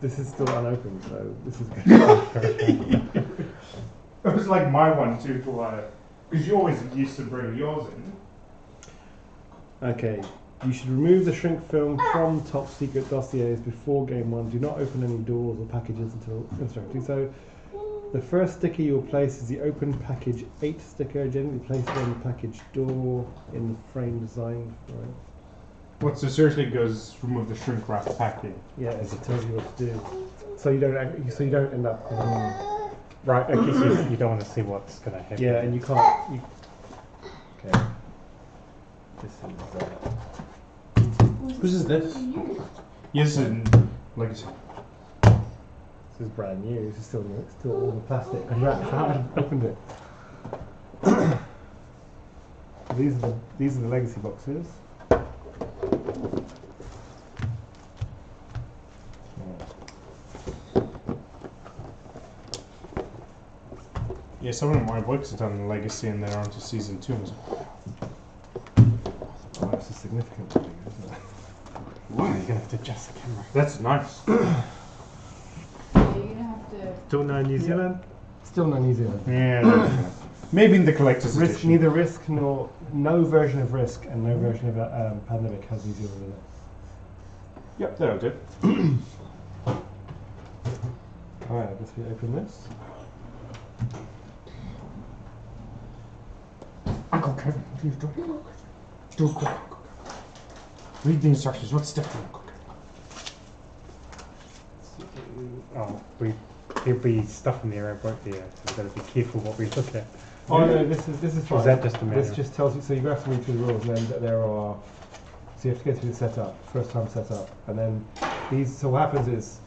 This is still unopened, so this is good. It was like my one too, because you always used to bring yours in. Okay, you should remove the shrink film from top secret dossiers before game one. Do not open any doors or packages until instructed. So, the first sticker you will place is the open package 8 sticker. Generally place it on the package door in the frame design for it. What, so seriously goes remove the shrink wrap packing? Yeah, it tells you what to do. So you don't end up. Right, I guess you don't want to see what's going to happen. Yeah, and you can't. Okay. Whose is this? Yes, and Legacy. This is brand new. This is still all the plastic. I haven't opened it. These are the legacy boxes. Yeah, someone at my work's done Legacy and they're on to season 2. Oh, that's a significant thing, isn't it? Wow, you're going to have to adjust the camera. That's nice. Yeah, you're gonna have to. Still no New Zealand? Still no New Zealand. Yeah. Maybe in the collector's edition. Neither Risk nor no version of Risk and no version of Pandemic has New Zealand in it. Yep, that'll do. Alright, I guess we open this. Uncle Kevin, what are you doing? Do it quick. Read the instructions. What's step 1? Oh, there'll be stuff in there, won't there? So we've got to be careful what we look at. Oh no, this is fine. Is that just a manual? This just tells you, so you have to read through the rules, and then there are, so you have to go through the setup, first time setup, and then these, so what happens is,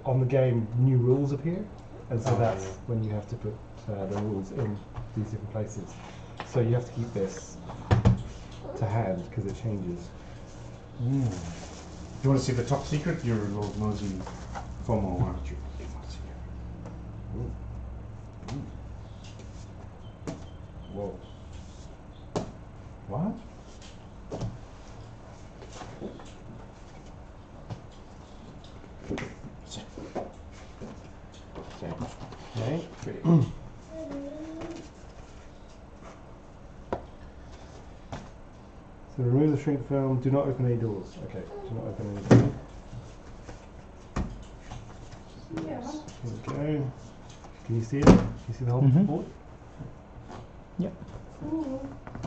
on the game, new rules appear, and so that's when you have to put the rules in these different places. So you have to keep this to hand, because it changes. Do you want to see the top secret? You're Lord Mosey FOMO, aren't you? Whoa. What? Okay. So remove the shrink film, do not open any doors. Okay, do not open any doors. Yeah. Okay. Can you see it? Can you see the whole board? Yep. Ooh.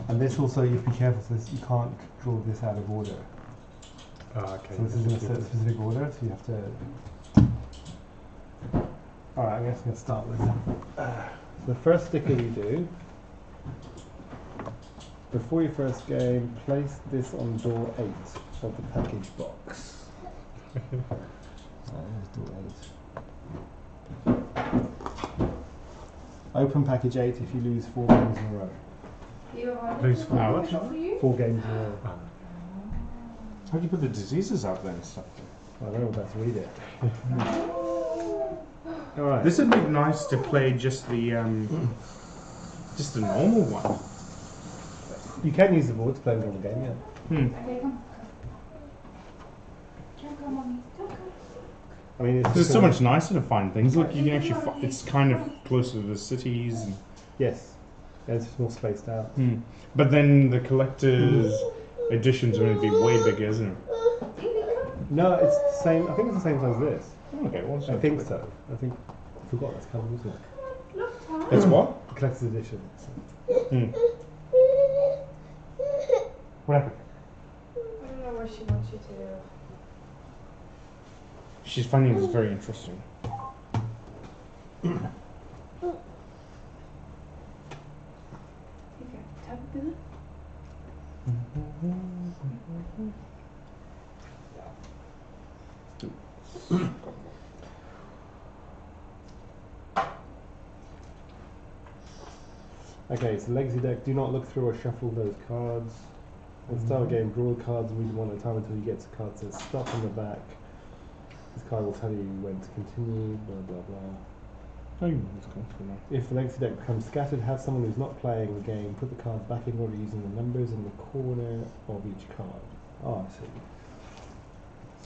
And this also, you have to be careful, so this, you can't draw this out of order. Oh, okay. So this is in a specific order, so you have to... Alright, I'm just going to start with so the first sticker you do, before your first game, place this on door 8 of the package box. There's door 8. Open package 8 if you lose 4 games in a row. Lose 4 hours? 4 games in a row. How do you put the diseases out there and stuff? I don't know about to read it. Alright. This would be nice to play just the normal one. You can use the board to play the normal game, yeah. Okay, come. Don't come, mommy. Don't come. I mean, it's It's so much nicer to find things. Look, you can actually. It's kind of closer to the cities. And Yes. Yeah, it's more spaced out. But then the collector's edition's going to be way bigger, isn't it? No, it's the same. I think it's the same size as this. Okay, well, I think so. I think. I forgot that's coming, isn't it? Look, Tom. It's what? The collector's edition. What happened? I don't know what she wants you to do. She's finding this very interesting. Okay, tap it in. Okay, so legacy deck. Do not look through or shuffle those cards. At the start of the game, draw the cards and read them one at a time until you get to the card that says stop on the back. This card will tell you when to continue, blah blah blah. Oh, it's comfortable now. If the legacy deck becomes scattered, have someone who's not playing the game put the cards back in order using the numbers in the corner of each card. Oh, I see.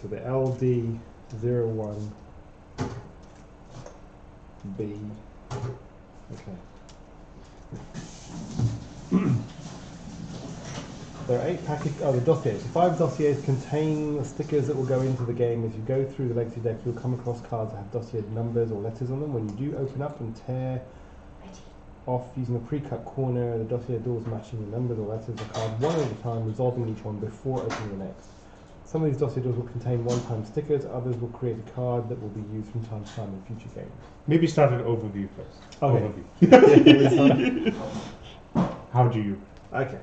So the LD 01 B. Okay. There are 8 package. Oh, the dossiers. 5 dossiers contain stickers that will go into the game. As you go through the legacy deck, you'll come across cards that have dossier numbers or letters on them. When you do open up and tear off using a pre-cut corner, the dossier doors matching the numbers or letters of card one at a time, resolving each one before opening the next. Some of these dossier doors will contain one-time stickers. Others will create a card that will be used from time to time in future games. Maybe start an overview first. Okay. Overview. How do you? Okay.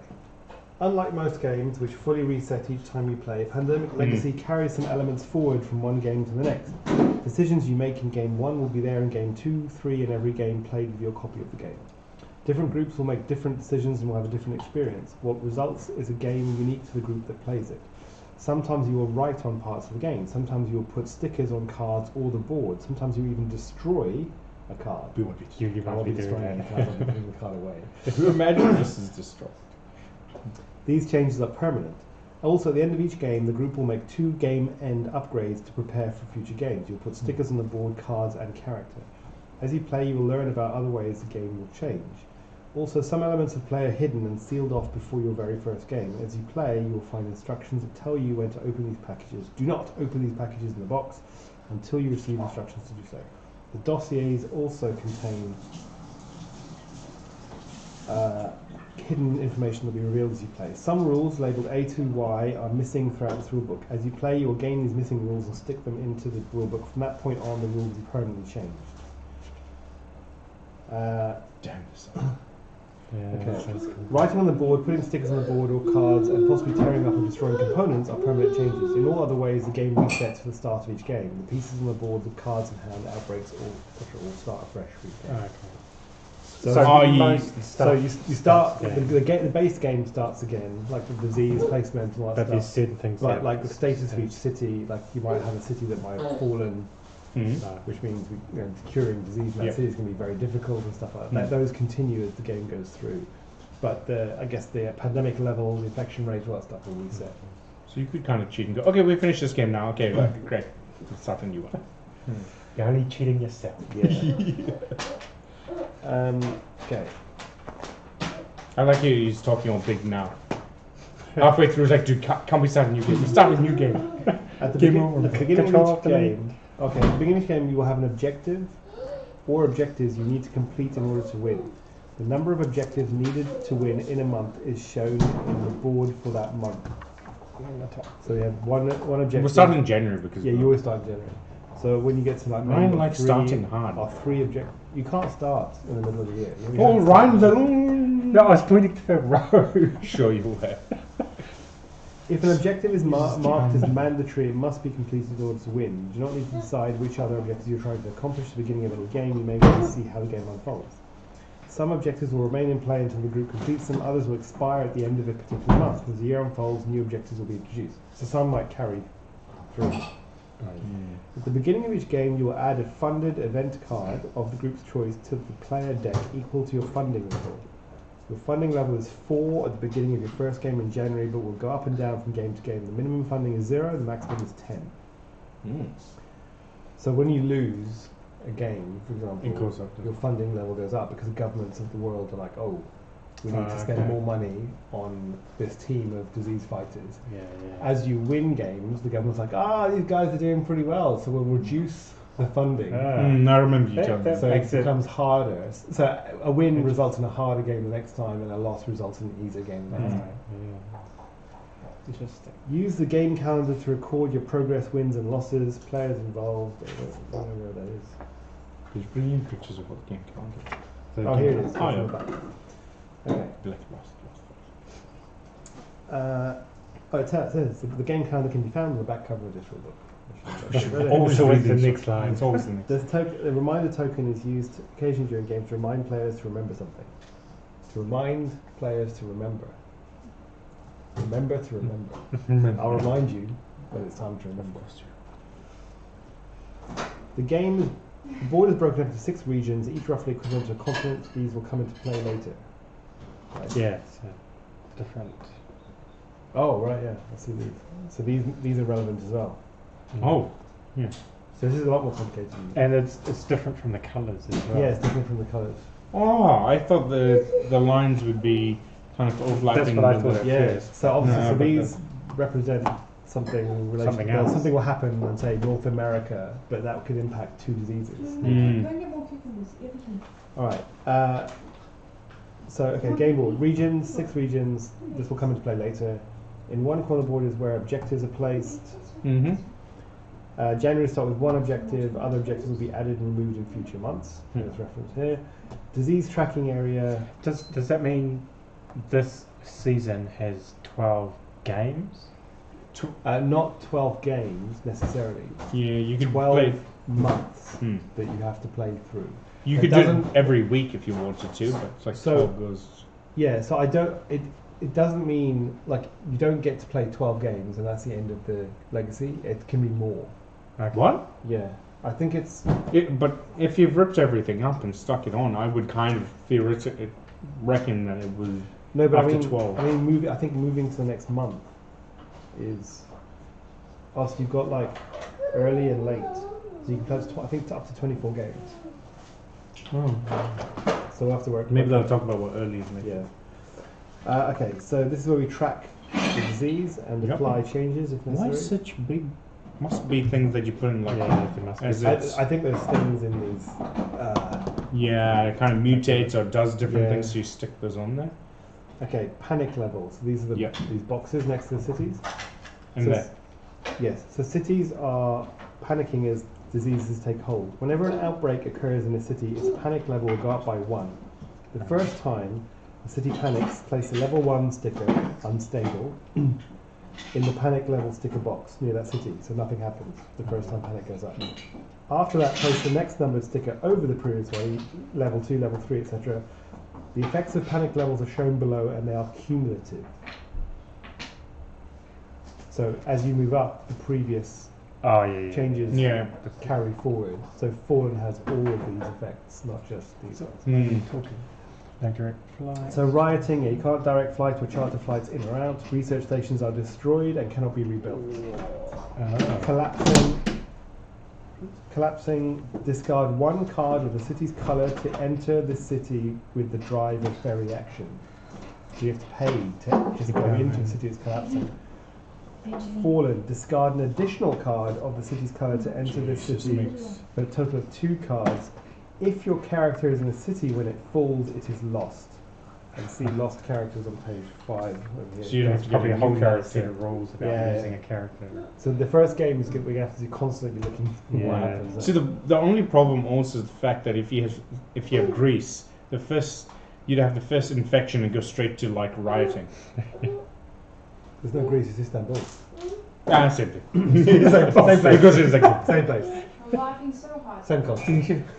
Unlike most games, which fully reset each time you play, Pandemic Legacy carries some elements forward from one game to the next. Decisions you make in Game 1 will be there in Game 2, 3, and every game played with your copy of the game. Different groups will make different decisions and will have a different experience. What results is a game unique to the group that plays it. Sometimes you will write on parts of the game. Sometimes you will put stickers on cards or the board. Sometimes you even destroy a card. You won't I be won't be doing destroying any that. cards, I'll be putting the card away. If you imagine this is destroyed. These changes are permanent. Also, at the end of each game, the group will make 2 game end upgrades to prepare for future games. You'll put stickers on the board, cards, and character. As you play, you will learn about other ways the game will change. Also, some elements of play are hidden and sealed off before your very first game. As you play, you will find instructions that tell you when to open these packages. Do not open these packages in the box until you receive instructions to do so. The dossiers also contain hidden information that will be revealed as you play. Some rules labelled A to Y are missing throughout this rulebook. As you play, you will gain these missing rules and stick them into the rulebook. From that point on, the rules will be permanently changed. Damn this. Yeah, Okay. that sounds cool. Writing on the board, putting stickers on the board or cards, and possibly tearing up and destroying components are permanent changes. In all other ways, the game resets for the start of each game. The pieces on the board, the cards in hand, outbreaks, etc. all start afresh for each game. Okay. So, you start the base game starts again, like the disease placement and all that But there's stuff. certain things Like the status of each city, like you might have a city that might have fallen, Mhm. which means curing disease in that Yep. city is going to be very difficult and stuff like that. Those continue as the game goes through. But I guess the pandemic level, the infection rate, all that stuff will reset. So you could kind of cheat and go, okay, we finished this game now. Okay, right, great. Let's start a new one. You're only cheating yourself. Yeah. Okay. I like you. He's talking all big now. Halfway through, it's like, dude, can't we start a new game? We start a new game. At the, Game over. at the beginning Control of each Alt Delete. game, at the beginning of each game, you will have an objective or objectives you need to complete in order to win. The number of objectives needed to win in a month is shown in the board for that month. So you have one objective. We'll start in January because Yeah, you always start in January. So when you get to like Ryan maybe likes starting hard. or 3 objectives, you can't start in the middle of the year. You only Oh, have to Ryan's start- alone. No, I was pointing to the road. Sure you were. If an objective is marked as mandatory, it must be completed in order to win. You do not need to decide which other objectives you're trying to accomplish at the beginning of any game. You may want to see how the game unfolds. Some objectives will remain in play until the group completes them. Others will expire at the end of a particular month. As the year unfolds, new objectives will be introduced. So some might carry through. At the beginning of each game, you will add a funded event card of the group's choice to the player deck equal to your funding level. Your funding level is 4 at the beginning of your first game in January, but will go up and down from game to game. The minimum funding is 0, the maximum is 10. So when you lose a game, for example, It goes up. your funding level goes up because the governments of the world are like, oh, we need to spend Okay. more money on this team of disease fighters. Yeah. As you win games, the government's like, these guys are doing pretty well, so we'll reduce the funding. I remember you telling me. So it Makes it- becomes harder. So a win results in a harder game the next time, and a loss results in an easier game the next time. Interesting. Use the game calendar to record your progress, wins, and losses. Players involved. I don't know where that is. There's brilliant pictures of what the game calendar. So Oh, here it is. Oh, It's on yeah. the back. Okay. It says the game calendar can be found on the back cover of this rulebook. Always always the the next line. It's always the next. The reminder token is used occasionally during games to remind players to remember something. To remind players to remember. Remember to remember. I'll remind you when it's time to remember. The board is broken up into 6 regions, each roughly equivalent to a continent. These will come into play later. Right. Yeah, so different. Oh, right, yeah. I see these. So these are relevant as well. Oh, Yeah. So this is a lot more complicated. And it's different from the colours as well. Yeah, it's different from the colours. Oh, I thought the lines would be kind of overlapping. That's what I with thought the- at Yeah. first. So obviously, No, so but these represent something related. Something well, else. something will happen in, say, North America, but that could impact 2 diseases. Mm. Go and get more cucumbers. Everything. All right. So okay, game board regions, 6 regions. This will come into play later. In one corner board is where objectives are placed. Mm-hmm. January start with 1 objective. Other objectives will be added and removed in future months. There's reference here. Disease tracking area. Does that mean this season has 12 games? Not 12 games necessarily. Yeah, you could 12 play. months Hmm. that you have to play through. You It could do it doesn't- every week if you wanted to, but it's like So- 12 goes. Yeah, so I don't. It doesn't mean like you don't get to play 12 games and that's the end of the legacy. It can be more. Okay. What? Yeah, I think it's. But if you've ripped everything up and stuck it on, I would kind of theoretically reckon that it was. No, but After I mean, 12. I mean, I think moving to the next month is. Also, you've got like early and late, so you can play. I think up to 24 games. So we'll have to work. Maybe they'll talk about what early is. Maybe. Yeah. Okay, so this is where we track the disease and Yep. apply changes if Why necessary. such big? Must be things that you put in like. Yeah, there must be. As I, it's, I think there's things in these. yeah, it kind of mutates or does different Yeah. things, so you stick those on there. Okay, panic levels. These are Yep. these boxes next to the cities. And So that. Yes, so cities are panicking as diseases take hold. Whenever an outbreak occurs in a city, its panic level will go up by 1. The first time a city panics, place a level 1 sticker, unstable, in the panic level sticker box near that city, so nothing happens the first time panic goes up. After that, place the next numbered sticker over the previous one, level 2, level 3, etc. The effects of panic levels are shown below and they are cumulative. So as you move up, the previous Oh, yeah. changes Yeah. carry forward. So Fallen has all of these effects, not just these ones. Hmm. No direct flight. So rioting, yeah, you can't direct flight or charter flights in or out. Research stations are destroyed and cannot be rebuilt. Collapsing, discard 1 card of the city's colour to enter the city with the drive of ferry action. So you have to pay to just go into the city that's collapsing. Fallen, discard an additional card of the city's colour to enter the city for a total of 2 cards. If your character is in the city when it falls, it is lost. And see lost characters on page 5 over here. So you don't have to Probably get a whole new character character. rules about Yeah. using a character. So the first game is we're going to have to be constantly looking for what Yeah. happens. See, the only problem also is the fact that if you have Greece, you'd have the first infection and go straight to like rioting. There's no Greece, it's Istanbul. Ah, same thing. Same place. Because it's like Same place. I'm laughing so hard. Same cost.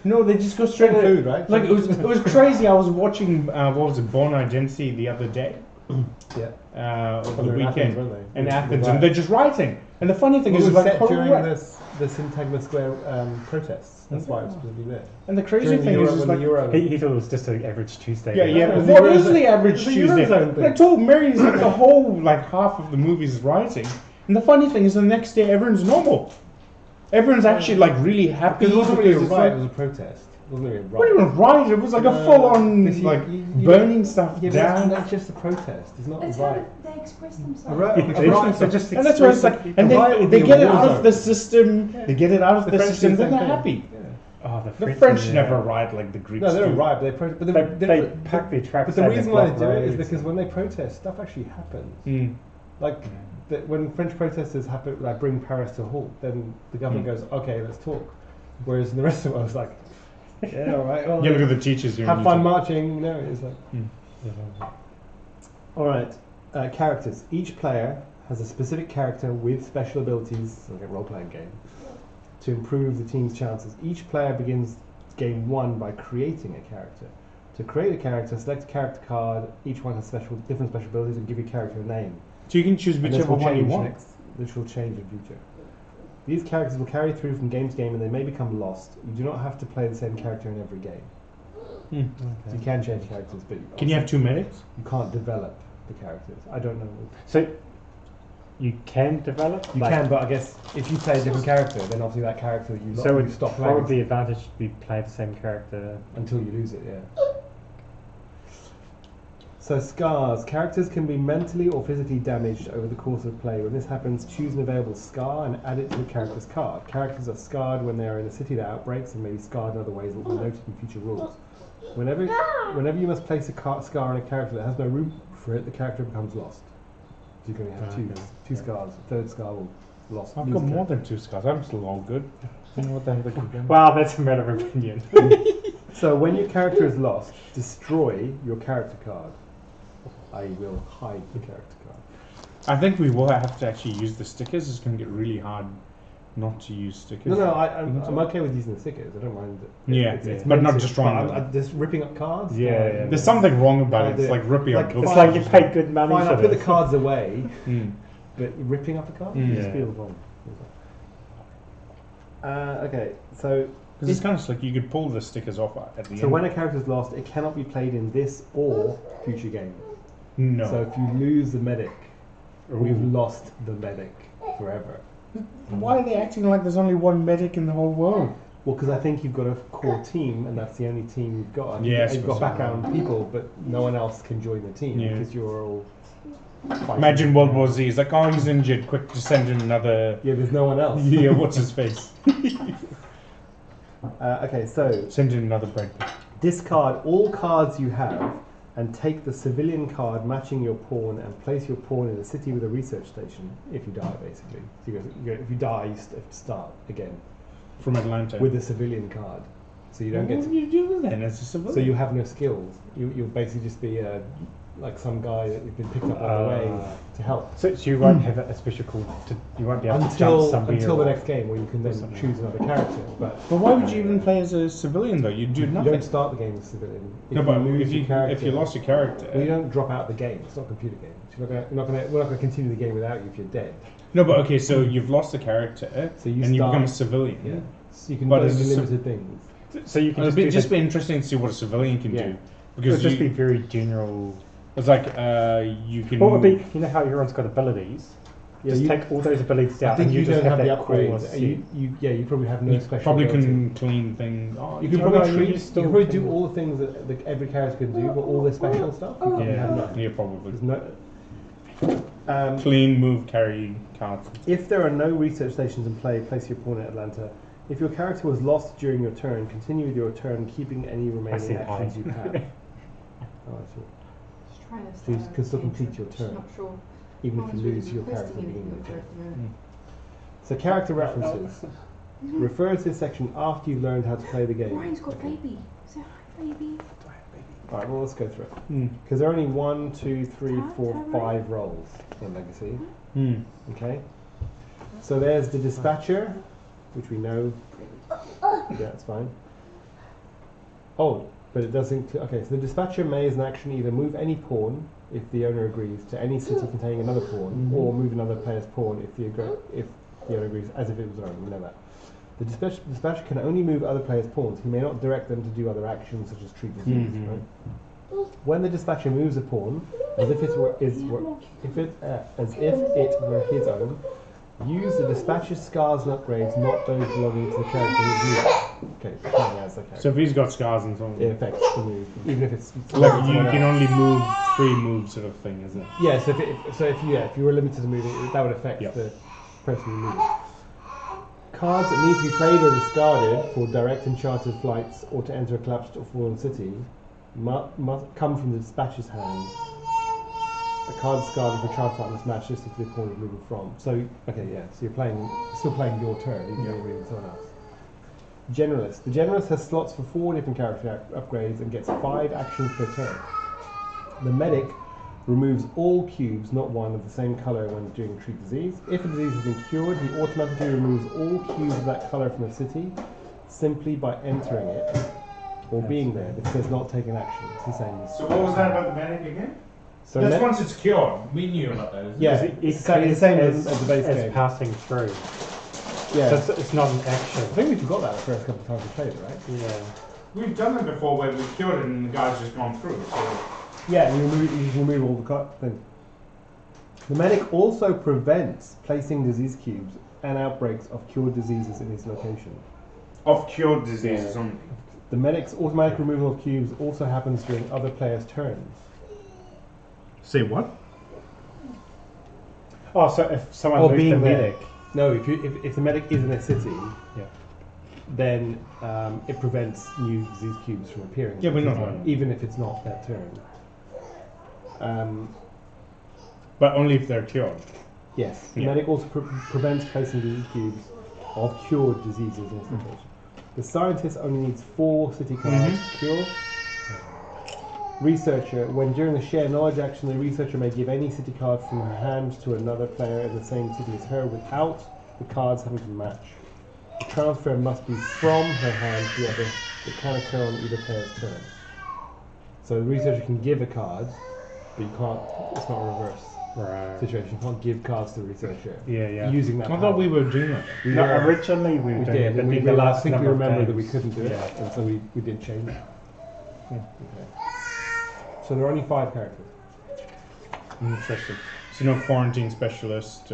no, they just go straight to Food, right? Like it was crazy. I was watching what was it, Born Identity the other day, Yeah. over Well, the they're in Athens, weekend weren't they? in With Athens, riot. and they're just rioting. And the funny thing It is, was it's like set during correct. the Syntagma Square protests. That's why it was specifically there. And the crazy During the thing Euro, is when like, the Euro. He thought it was just an average Tuesday. yeah, yeah. It was What the is Eurozone- the average the Tuesday? Eurozone thing. I told Mary, it's like the whole like half of the movie is rioting, and the funny thing is, the next day everyone's normal. Everyone's actually like really happy. Because it wasn't really a because it's riot, like- it was a protest. It wasn't really a What do you riot. mean riot? It was like a full-on Because like you- burning stuff Yeah, but down. that's just a protest. It's not a That's how riot. they express A themselves. riot, Yeah, a they riot- just- just And that's why it's like, express and the riot would they be get a it war out of zone. the system. They get it out of the French system. do the Then same they're thing. happy. Yeah. Oh, The French never riot like the Greeks No, they don't do. riot. They protest. But They pack their tracks. But the out, reason they why they block do it is roads. because when they protest, stuff actually happens. Mm. Like when French protesters happen, like bring Paris to a halt, then the government Mm. goes, "Okay, let's talk." Whereas in the rest of the world, it's like, "Yeah, all right, well, Yeah, look at the teachers here. have on fun YouTube. marching." You know, it's like, Yeah. all right. Characters. Each player has a specific character with special abilities, like a role-playing game, to improve the team's chances. Each player begins game 1 by creating a character. To create a character, select a character card. Each one has different special abilities, and give your character a name. So you can choose And this whichever will one you change want. This will change in future. These characters will carry through from game to game, and they may become lost. You do not have to play the same character in every game. Mm. So you can change characters, but Can you have two medics? you can't develop the characters. I don't know. So you can develop. You can, but I guess if you play a different character, then obviously that character So you it's stop playing probably the advantage to be play the same character. until you lose it. Yeah. So scars. Characters can be mentally or physically damaged over the course of play. When this happens, choose an available scar and add it to the character's card. Characters are scarred when they are in a city that outbreaks and may be scarred in other ways that will be noted in future rules. Whenever you must place a scar on a character that has no room for it, the character becomes lost. So you're going to have two scars. A third scar will lost. I've lose got more character. than 2 scars. I'm still all good. You know what the hell they could do? Well, that's a matter of opinion. So when your character is lost, destroy your character card. I will hide the character card. I think we will have to actually use the stickers. It's going to get really hard not to use stickers. No, I'm okay with using the stickers. I don't mind. Yeah, it's but not meant to- destroying but them. just ripping up cards. Yeah. There's something wrong about it. It's Yeah. like ripping Like, up books. It's like you paid good money Fine, for I put the this. cards away, Mm. but ripping up the cards Mm. just Yeah. feels wrong. Okay, so Because it's kind of like you could pull the stickers off at the so end. when a character is lost, it cannot be played in this or future games. No. So if you lose the medic, we've Ooh. lost the medic forever. Why are they acting like there's only one medic in the whole world? Well, because I think you've got a core team, and that's the only team you've got. Yeah, I You've got suppose so. background people, but no one else can join the team Yeah. because you're all. fighting. Imagine World War Z. It's like, oh, he's injured. Quick, just send in another. Yeah, there's no one else. Yeah, what's his face? Okay, so Send in another bread. discard all cards you have and take the civilian card matching your pawn and place your pawn in a city with a research station if you die, basically. So if you die, you have to start again From Atlanta. with a civilian card. So you don't what get do to, you do then as a civilian? so you have no skills. You'll basically just be like some guy that you've been picked up on the way to help. So you won't have a special call you won't be able to jump somewhere. Until the or- next game where you can then something. choose another character. But But why would you even play as a civilian though? You do you nothing. don't start the game as civilian. No, but lose if your you character, if you lost your character. well, you don't drop out the game. It's not a computer game. So we're not going to continue the game without you if you're dead. No, but okay, so you've lost the character So you and you start- become a civilian. Yeah. So you can But do as a civ- limited things. So you can It'd just, just be interesting to see what a civilian can Yeah. do. it'll Because just be you, very general. it's like you can. What would be, you know how everyone's got abilities? Yeah, Just you- take all those abilities I out think and you you just don't have have the that core upgrades. set. You probably have no You special probably ability. can clean things. Oh, You can No, probably you treat, you still can probably can- do all the things that every character can do, but all the special stuff, you probably have yeah, none. yeah, probably. There's no. Clean, move, carry cards. If there are no research stations in play, place your pawn at Atlanta. If your character was lost during your turn, continue with your turn, keeping any remaining see actions why. you have. Oh, I see. Just trying to So you start can still a game, complete your just turn. Not sure. Even No if you one's really lose your character at the requesting beginning of anything the at turn. the moment. So character references. Refer to this section after you've learned how to play the game. Ryan's got baby. Say hi, baby. Alright, well let's go through it. Hmm. Because there are only 1, 2, 3, 4, 5 roles in Legacy. Hmm. Okay? So there's the dispatcher, which we know. Yeah, that's fine. Oh, but it does include. Okay, so the dispatcher may, as an action, either move any pawn if the owner agrees to any city containing another pawn, or move another player's pawn if the owner agrees, as if it was their own. We know that. The dispatcher can only move other players' pawns. He may not direct them to do other actions such as treat disease. Mhm. Right? When the dispatcher moves a pawn, as if it were as if it were his own, use the dispatcher's scars and upgrades, not those belonging to the character who's moved. Okay, playing as the character. So if he's got scars and so on, It affects the move, even if it's like someone you can else. only move 3 moves sort of thing, isn't it? Yeah, so if you were limited to moving, that would affect Yep. the person who moves. Cards that need to be played or discarded for direct and chartered flights or to enter a collapsed or fallen city must come from the dispatcher's hand. A card discarded for charter flight must match just to the pawn you're moving from. So, okay, yeah, so you're still playing your turn, even though you're moving someone else. Generalist. The Generalist has slots for 4 different character upgrades and gets 5 actions per turn. The Medic removes all cubes, not one, of the same colour when doing treat disease. If a disease has been cured, he automatically removes all cubes of that colour from the city simply by entering it or being there. This does not take an action. It's the same. So what was that about the medic again? So That's Med- once it's cured. We knew about that. Isn't Yeah. it? It's the same as the base as game. passing through. Yeah. So it's not an action. I think we forgot that the first couple of times we played it, right? Yeah. We've done that before where we cured it and the guy's just gone through. So Yeah, you can remove all the thing. The medic also prevents placing disease cubes and outbreaks of cured diseases in its location. Of cured diseases only. The medic's automatic removal of cubes also happens during other players' turns. Say what? Oh, so if someone Or moves the being there. medic, No, if the medic is in a city, yeah. then it prevents new disease cubes from appearing. Yeah, but not even if it's not their turn. But only if they're cured. Yes, the Yeah. medic also prevents placing disease cubes of cured diseases in its location. The scientist only needs 4 city cards to cure. Researcher, when during the share knowledge action, the researcher may give any city card from her hand to another player in the same city as her without the cards having to match. The transfer must be from her hand to the other. It can occur on either player's turn. So the researcher can give a card, but you can't. It's not a reverse Right. situation. You can't give cards to the researcher Yeah, yeah. using that. I thought power. we were doing that. We No, were- originally we were we doing it, did, but and we then the realized, I last think we number of remembered that we games- couldn't do it, Yeah. and so we did change it. Yeah. Okay. So there are only 5 characters. Interesting. So no quarantine specialist.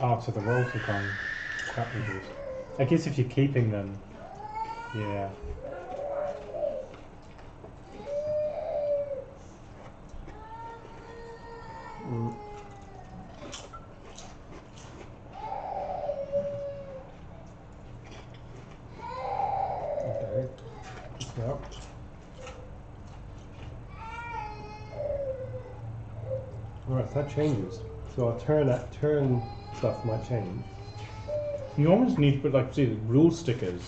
Oh, so the rolls have gone quite reduced. I guess if you're keeping them, yeah. Mm. Okay. So. Alright, so that changes. So our turn stuff might change. You almost need to put like see the rule stickers.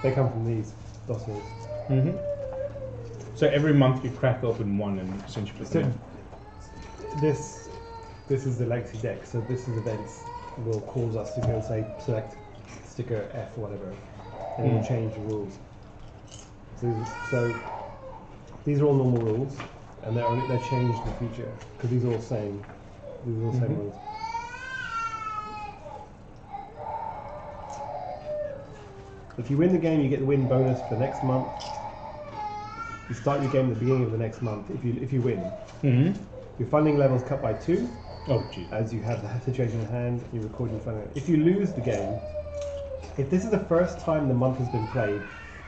They come from these dossiers. Mm-hmm. So every month you crack open one and essentially put them So this is the legacy deck. So this is events will cause us to go say select sticker F or whatever, and it will change the rules. So these are all normal rules, and they're changed in the future because these are all same. These are all same rules. If you win the game, you get the win bonus for next month. You start your game at the beginning of the next month. If you win, in. your funding level is cut by 2 Oh gee. as you have the situation in hand. You record your funding. If you lose the game, if this is the first time the month has been played,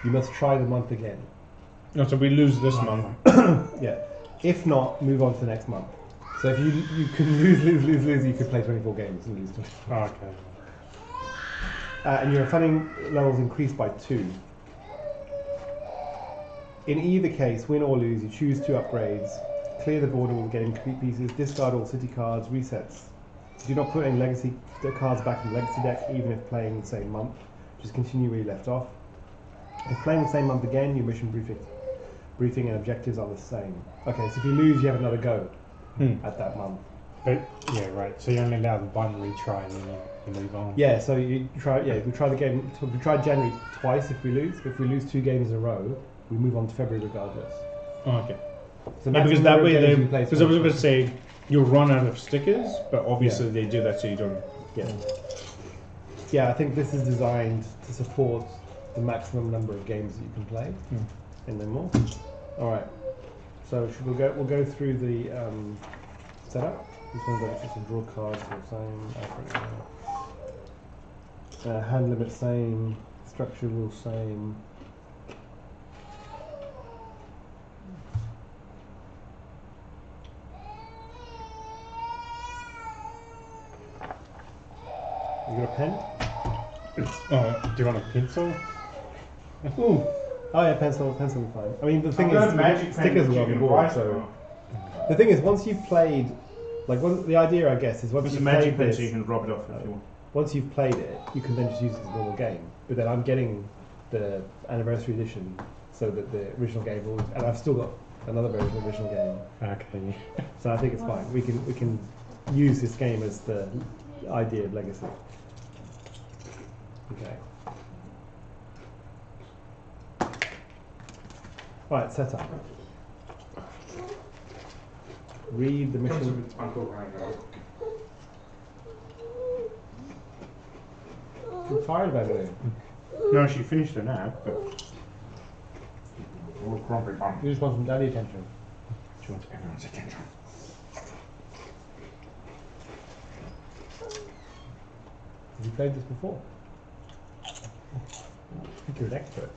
you must try the month again. No, so we lose this month. Yeah. If not, move on to the next month. So if you can lose, you could play 24 games and lose 24. Oh, okay. And your funding levels increase by 2. In either case, win or lose, you choose 2 upgrades, clear the board all getting complete pieces, discard all city cards, resets. Do not put any legacy cards back in the legacy deck, even if playing the same month. Just continue where you left off. If playing the same month again, your mission briefing and objectives are the same. Okay, so if you lose, you have another go at that month. But yeah, right. So you're only allowed one retry and then you move on. Yeah, so you try. Yeah, we try the game. We tried January twice. If we lose, if we lose 2 games in a row, we move on to February regardless. Oh, okay. So Yeah, because maximum that number way of they games you play is because I was 24. going to say you run out of stickers, but obviously they do that so you don't. Yeah. Yeah, I think this is designed to support the maximum number of games that you can play, and then more. All right. So should we go? We'll go through the setup. This one's like just a draw cards, the same. Hand limit same. Structure rules same. You got a pen? Oh, Do you want a pencil? Ooh. Oh yeah, pencil will be fine. I mean, the thing I've got is, a magic stickers pen will that be you can bored. buy So for. the thing is, once you've played, like, the idea, I guess, is once It's a you've magic played pen, so you this, can rub it off if you want. once you've played it, you can then just use it as a normal game. But then I'm getting the anniversary edition, so that the original game will, and I've still got another version of the original game. Okay. So I think it's fine. We can use this game as the idea of Legacy. Okay. Right, set up. Read the Comes mission. with Uncle Ryan. I'm tired about it. no, she finished it now. But Or grumpy bum. You just want some daddy attention. she wants everyone's attention. Have you played this before? I think you're an expert.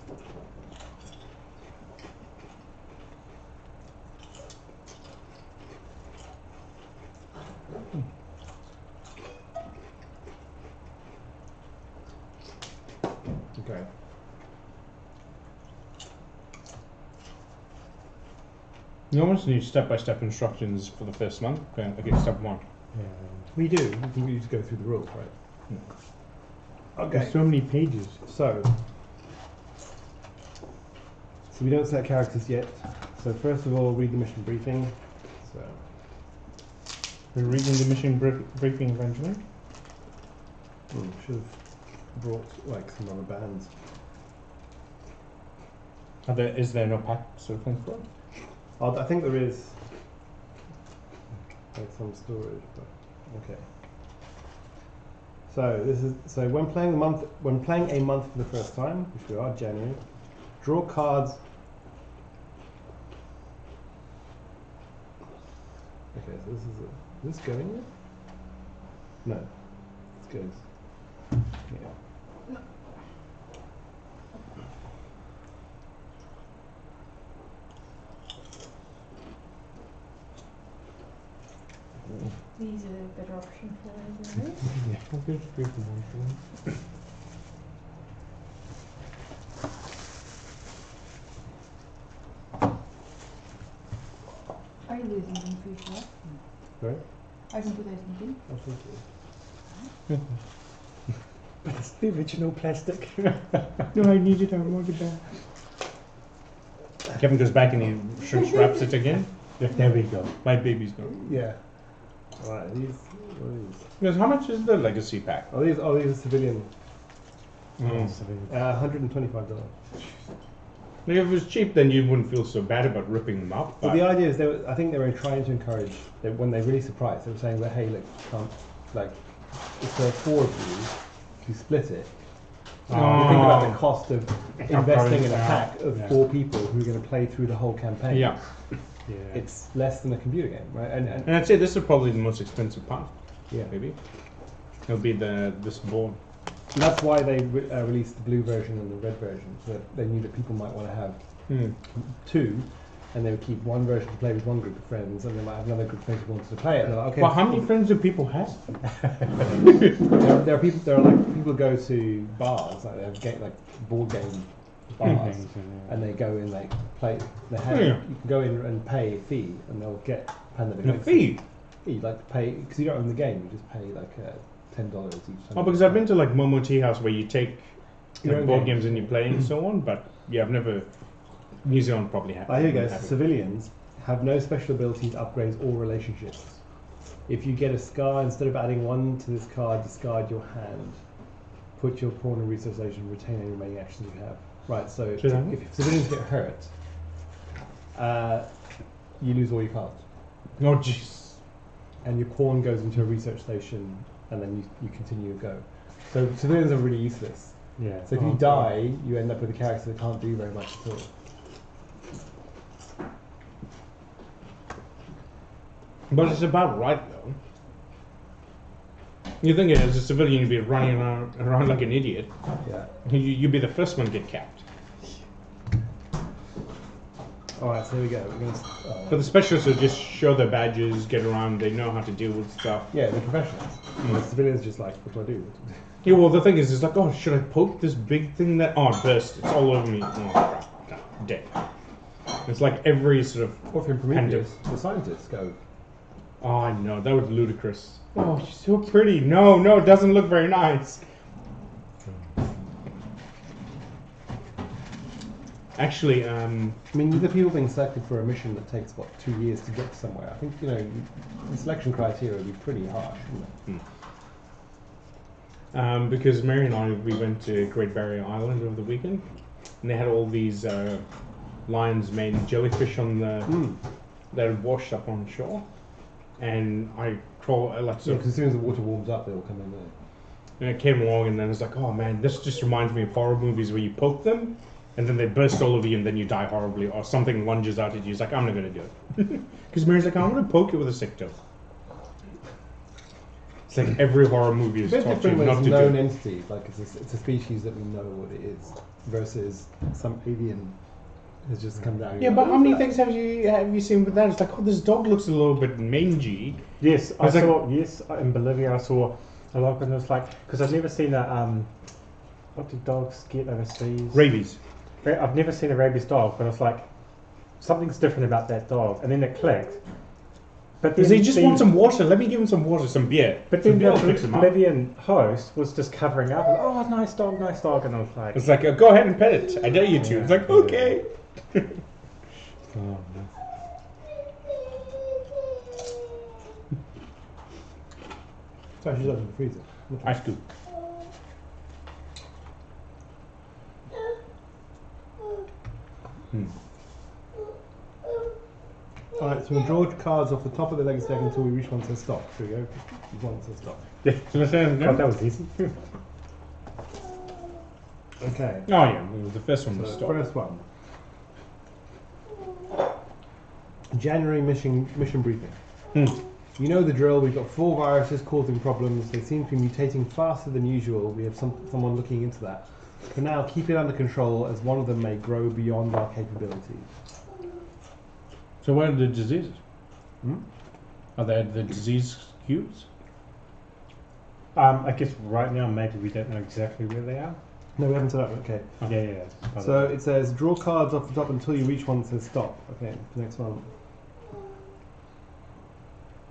Okay. You almost need step-by-step instructions for the first month. Okay, step 1. Yeah. We do. We can just go through the rules, right? Okay. There's so many pages. So we don't set characters yet. So first of all, read the mission briefing. So We're reading the mission briefing eventually. should have brought like some other bands. Is there no packs or things for it? I think there is like some storage, but okay. So when playing a month for the first time, which we are January, draw cards. Okay, so is this going yet? No, it goes. Yeah. These are a better option for later, right? Yeah, okay, briefing one. Are you losing them for yourself? Sorry? I can put those in the bin. Absolutely. But it's the original plastic. No, I need it. I want it back. Kevin goes back and he shrinks wraps it again. There we go. My baby's gone. Yeah. Alright, what are these? He goes, how much is the legacy pack? These are civilian. Mm. $125. If it was cheap, then you wouldn't feel so bad about ripping them up. But the idea is, I think they were trying to encourage, when they released the price, they were saying that, hey, look, if there are 4 of you split it. You think about the cost of investing in a pack of 4 people who are going to play through the whole campaign. Yeah. Yeah. It's less than a computer game, right? And I'd say this is probably the most expensive part. Yeah. Maybe. It'll be this board. And that's why they released the blue version and the red version, so that they knew that people might want to have 2, and they would keep one version to play with one group of friends, and they might have another group of friends who wanted to play it. And they're like, okay. Well, how many friends do people have? There are people. There are like people who go to bars, like they have board game bars, and they go in, like play. They have you can go in and pay a fee, and they'll get Pandemic A fee? You like pay because you don't own the game. You just pay like $10 each time. Oh, because I've been to like Momo Tea House where you take Your own board game. games and you play and so on, but yeah, I've never. New Zealand probably has. Here you go. Civilians have no special abilities, upgrades, or relationships. If you get a scar, instead of adding 1 to this card, discard your hand. Put your pawn in resource station, retain any remaining actions you have. Right, so if civilians get hurt, you lose all your cards. Oh, jeez. And your pawn goes into a research station, and then you continue your go. So civilians are really useless. Yeah. So if you die, you end up with a character that can't do very much at all. But it's about right though. You think as a civilian you'd be running around like an idiot. Yeah. You'd be the first one to get capped. Alright, so here we go. We're gonna, But the specialists will just show their badges, get around, they know how to deal with stuff. yeah, they're professionals. The civilians just like, what do I do? Yeah, well the thing is, it's like, oh, should I poke this big thing that... Oh, it burst, it's all over me. Oh, crap, no, dead. It's like every sort of... Or if you're in Prometheus, the scientists go, Oh, I know, that was ludicrous. Oh, she's so pretty. No, it doesn't look very nice. Actually, I mean, the people being selected for a mission that takes, 2 years to get somewhere. I think, the selection criteria would be pretty harsh, wouldn't it? because Mary and I, we went to Great Barrier Island over the weekend, and they had all these lion's mane jellyfish on the that had washed up on shore, and I crawl Because as soon as the water warms up, they will come in there. and I came along, and then it's like, oh man, this just reminds me of horror movies where you poke them, and then they burst all over you, and then you die horribly, or something lunges out at you. It's like, I'm not gonna do it, because Mary's like, I want to poke it with a secto. It's like every horror movie is It's a bit taught you different when not it's to known do. entity, like it's a species that we know what it is, versus some alien has just come down. Yeah, but how many things have you seen with that? It's like, oh, this dog looks a little bit mangy. Yes, I It's like- saw. Yes, in Bolivia, I saw a lot, and it was like because I've never seen a what do dogs get overseas? Rabies. I've never seen a rabies dog, but I was like, something's different about that dog, and then it clicked. But then Because they just the- want some water. Let me give him some water, some beer. But then Some beer will fix the him up. Bolivian host was just covering up. Oh, nice dog, and I was like, It's like, go ahead and pet it. I dare you to. Yeah, It's like, yeah. okay. oh, no. Sorry, she's up in the freezer. Ice cube. Alright, so we draw cards off the top of the legacy deck until we reach one that says stop. Here we go. One that says stop. So let's say it God, again. that was easy. Okay. Oh yeah, it was the first one So to the stop. first one. January mission briefing. You know the drill. We've got 4 viruses causing problems. They seem to be mutating faster than usual. We have someone looking into that. For now, keep it under control as one of them may grow beyond our capabilities. So what are the diseases? Hmm? Are they the disease cubes? I guess right now maybe we don't know exactly where they are. No, we haven't set up. Okay. Yeah. So it says draw cards off the top until you reach one that says stop. Okay, the next one.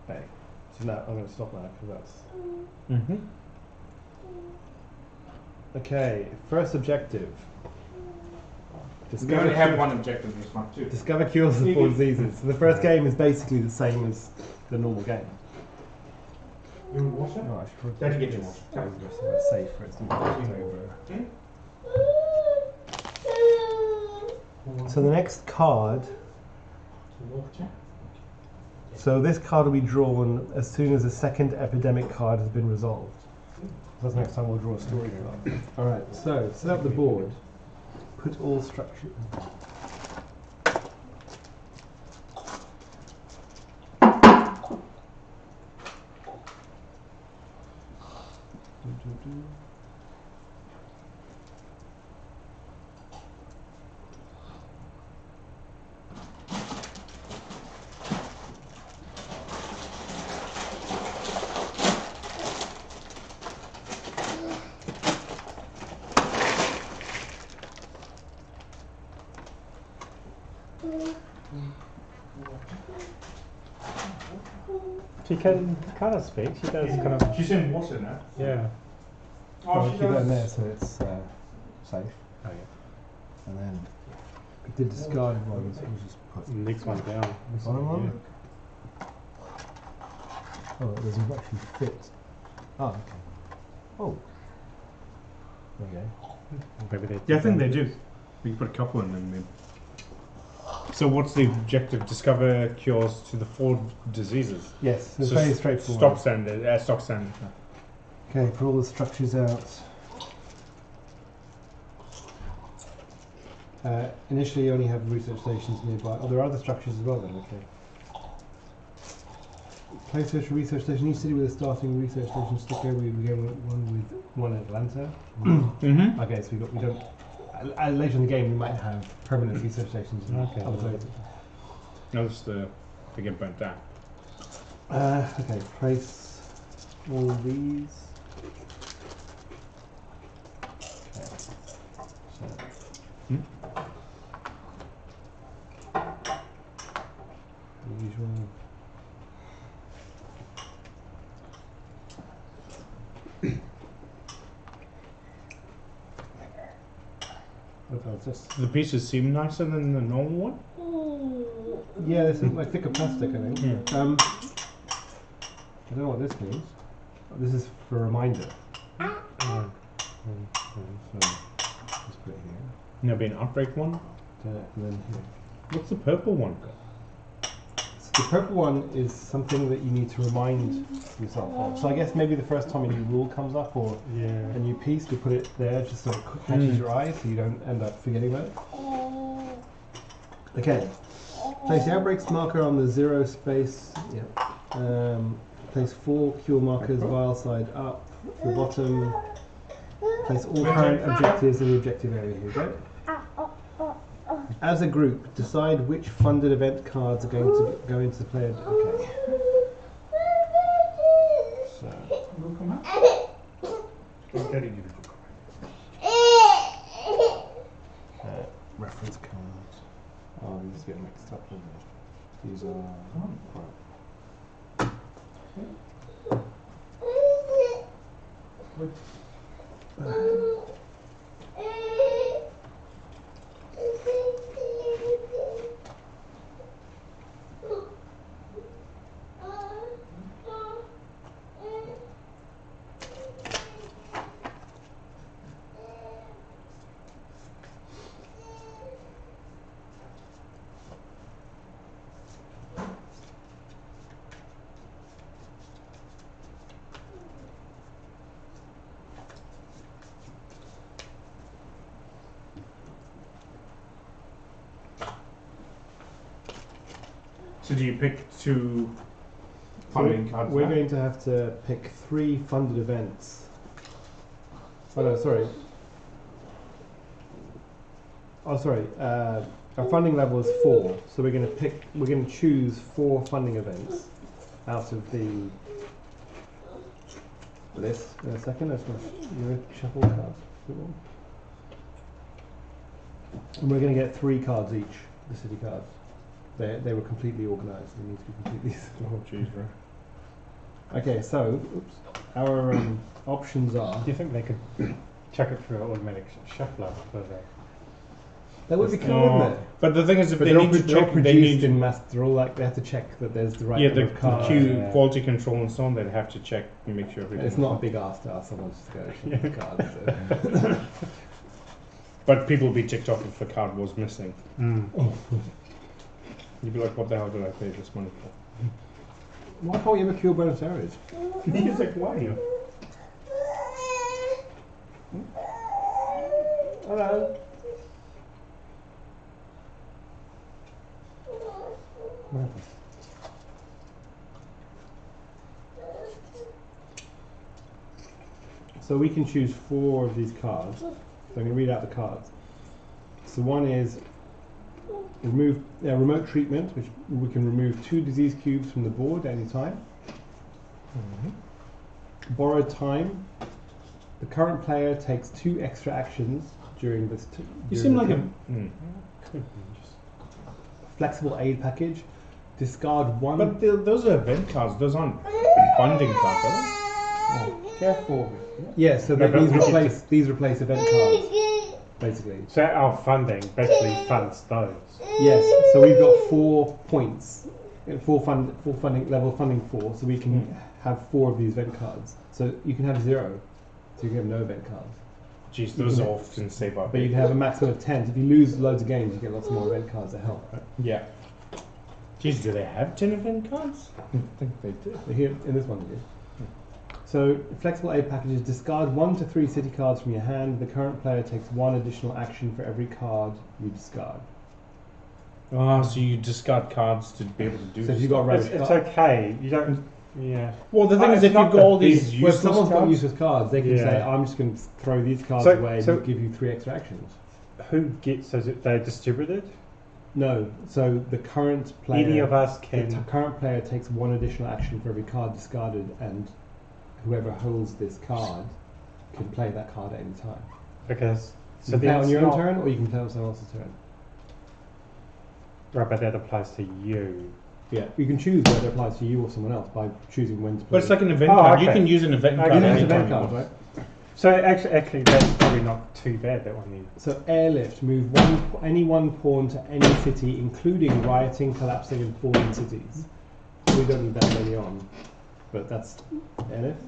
Okay. So now I'm going to stop now because that's. Mm-hmm. Okay, first objective. We only have one objective this month too. Discover cures for 4 diseases. So the first game is basically the same as the normal game. You want water? No, I should probably Daddy, put get your this water. over so it's safe for it to not over. So the next card. So this card will be drawn as soon as the second epidemic card has been resolved. That's next time we'll draw a story card. Alright, so set up the board. Put all structure. She can kind of speak. She does kind of. She's in water now. Yeah. Oh, I'll she keep that in there does. so it's safe. Oh, yeah. And then the discarded ones we'll just put. Next one down. Bottom one? Oh, it doesn't actually fit. Oh, okay. Oh. There you go. Maybe they. Yeah, I think they do. We can put a couple in them. Maybe. So what's the objective? Discover cures to the 4 diseases. Yes, it's So very s- straightforward. Stock standard. Stock standard. Okay, put all the structures out. Initially, you only have research stations nearby. Oh, there are other structures as well then, okay. Place a research station. Each city with a starting research station. Stick over. We begin with one in Atlanta. Mm-hmm. Okay, so we don't. Later in the game, we might have permanent research stations in Okay. other places. Notice they get burnt down. Okay, place all these. Okay. So. The usual. What else? Just The pieces seem nicer than the normal one. yeah, this is like thicker plastic, I think. Yeah. I don't know what this means. This is for a reminder. Yeah. So just put it here. There'll be an outbreak one. And then here. What's the purple one? So the purple one is something that you need to remind yourself of. So I guess maybe the first time a new rule comes up or Yeah. a new piece, we put it there just so it catches your eye so you don't end up forgetting about it. Okay. Place the outbreaks marker on the 0 space. Yeah. Place 4 cure markers vile side up to the bottom. Place all Where's current it? objectives in the objective area. Here we go. As a group, decide which funded event cards are going to go into the player. Okay. So, Will come out. reference cards. Oh, these get mixed up, don't they? These are. So do you pick 2 funding cards? We're now? going to have to pick 3 funded events. Oh no, sorry. Oh, sorry. Our funding level is 4, so we're going to pick. We're going to choose 4 funding events out of the list. In a second, I just want to shuffle the cards. And we're going to get 3 cards each. The city cards. They were completely organised. They need to be completely. Oh, jeez, bro. Okay, so our options are. Do you think they could chuck it through an automatic shuffler for that? That would be cool, Oh, wouldn't it? But the thing is, if But they they're all, need to they're all check, they produced need in mass. They're all like they have to check that there's the right yeah, number the of cards. queue, yeah. quality control and so on. They'd have to check and make sure And everything. it's not a big ask to ask someone just to go check the cards. So. But people would be ticked off if a card was missing. Mm. You'd be like, "What the hell did I pay this money for?" Why can't you have a cure bonus areas? He's like, "Why?" Hello. So we can choose 4 of these cards. So I'm going to read out the cards. So one is remove remote treatment, which we can remove 2 disease cubes from the board at any time. Borrowed time. The current player takes 2 extra actions during this. You during seem the like a. turn. Could be just. Flexible aid package. Discard 1. But those are event cards. Those aren't funding cards, are they? Careful. Yeah, so No, but these replace event cards, basically. So our funding basically funds those. Yes, so we've got 4 points, 4 funding level funding 4, so we can have 4 of these event cards. So you can have 0, so you can have no event cards. Jeez, those often save up. But you can have a maximum of 10. So if you lose loads of games, you get lots more event cards that help. Right? Yeah. Jeez, do they have 10 event cards? I think they do. So here in this one, you do. So flexible aid packages: discard 1 to 3 city cards from your hand. The current player takes 1 additional action for every card you discard. Ah, so you discard cards to be able to do So if this you've got stuff. rubbish It's cards. okay. You don't. Yeah. Well, the thing is, it's if not you've got the all these big- Well, if useless someone's got cards, useless cards, they can Yeah. say, I'm just going to throw these cards So- away so- and give you 3 extra actions. Who gets those? They're distributed. No, so the current player, Any of us the can. current player takes 1 additional action for every card discarded, and whoever holds this card can play that card at any time. Okay. You So can play it then on your it's own not- turn, or you can play it on someone else's turn. Right, but that applies to you. Yeah, you can choose whether it applies to you or someone else by choosing when to play. but it's like an event Oh, card. You okay. can use an event Okay. card you can use anytime event you cards, want. right? So actually, that's probably not too bad. That one then. So airlift, move any one pawn to any city, including rioting, collapsing, and falling cities. We don't need that many on, but that's airlift.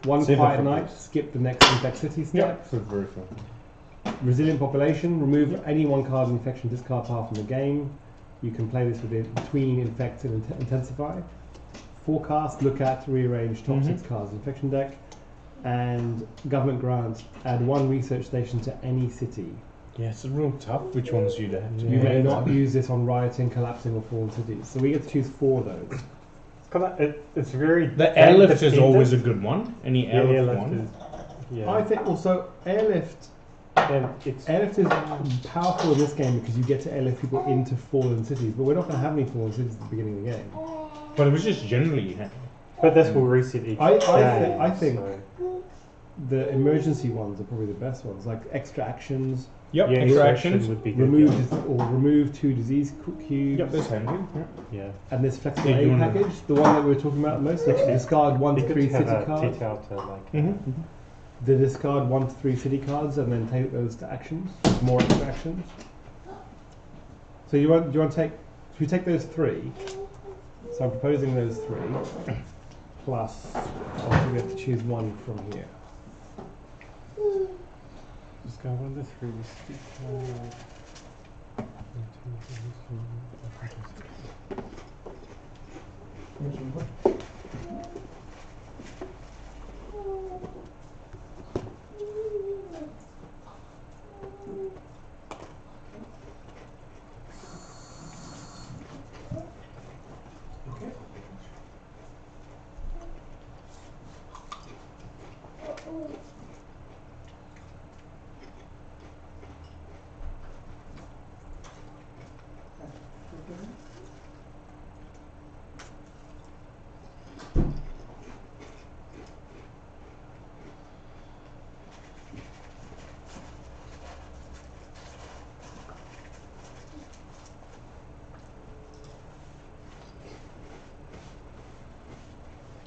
1 Save it quiet for night, Bruce. skip the next infect city step. For very fun. Resilient population, remove any 1 card infection discard path from the game. You can play this between infect and intensify. Forecast, look at, rearrange top 6 cards infection deck. And government grant, add 1 research station to any city. Yeah, it's real tough. Which ones you'd have to You may do. not use this on rioting, collapsing, or fallen cities. So we get to choose 4 of those. It's very. The airlift is dependent. always a good one. Any Yeah, airlift airlift one. is. Yeah. I think also airlift. and it's Airlift is powerful in this game because you get to airlift people into fallen cities, but we're not going to have any fallen cities at the beginning of the game. But it was just generally. but this will reset each I day. think so- the emergency ones are probably the best ones, like extra actions, Yep, yeah, extractions. would be good. remove 2 disease cubes, Yep, that's handy. Yeah. Yeah. and this flexible Yeah, you aid wanna- package, the one that we were talking about most, like Actually, discard 1 to You 3 could have city a cards. detail to like. Mm-hmm. The discard 1 to 3 city cards and then take those to actions, more extra actions. So do you want to take? Should we take those 3? So I'm proposing those 3 plus. Obviously, we have to choose one from here. Just go 1 to 3.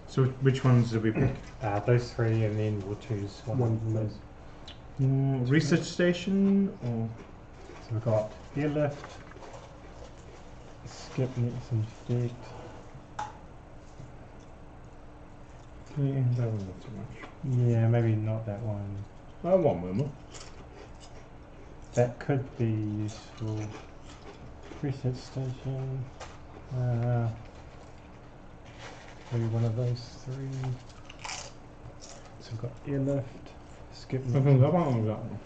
So which ones did we pick? Those 3, and then we'll choose one of those. Research station or So we've got airlift, skip next infect. yeah, that was not too much. Yeah, maybe not that one. One moment. That could be useful. Research station. Maybe one of those 3. So we've got airlift, skip I think that one or that one.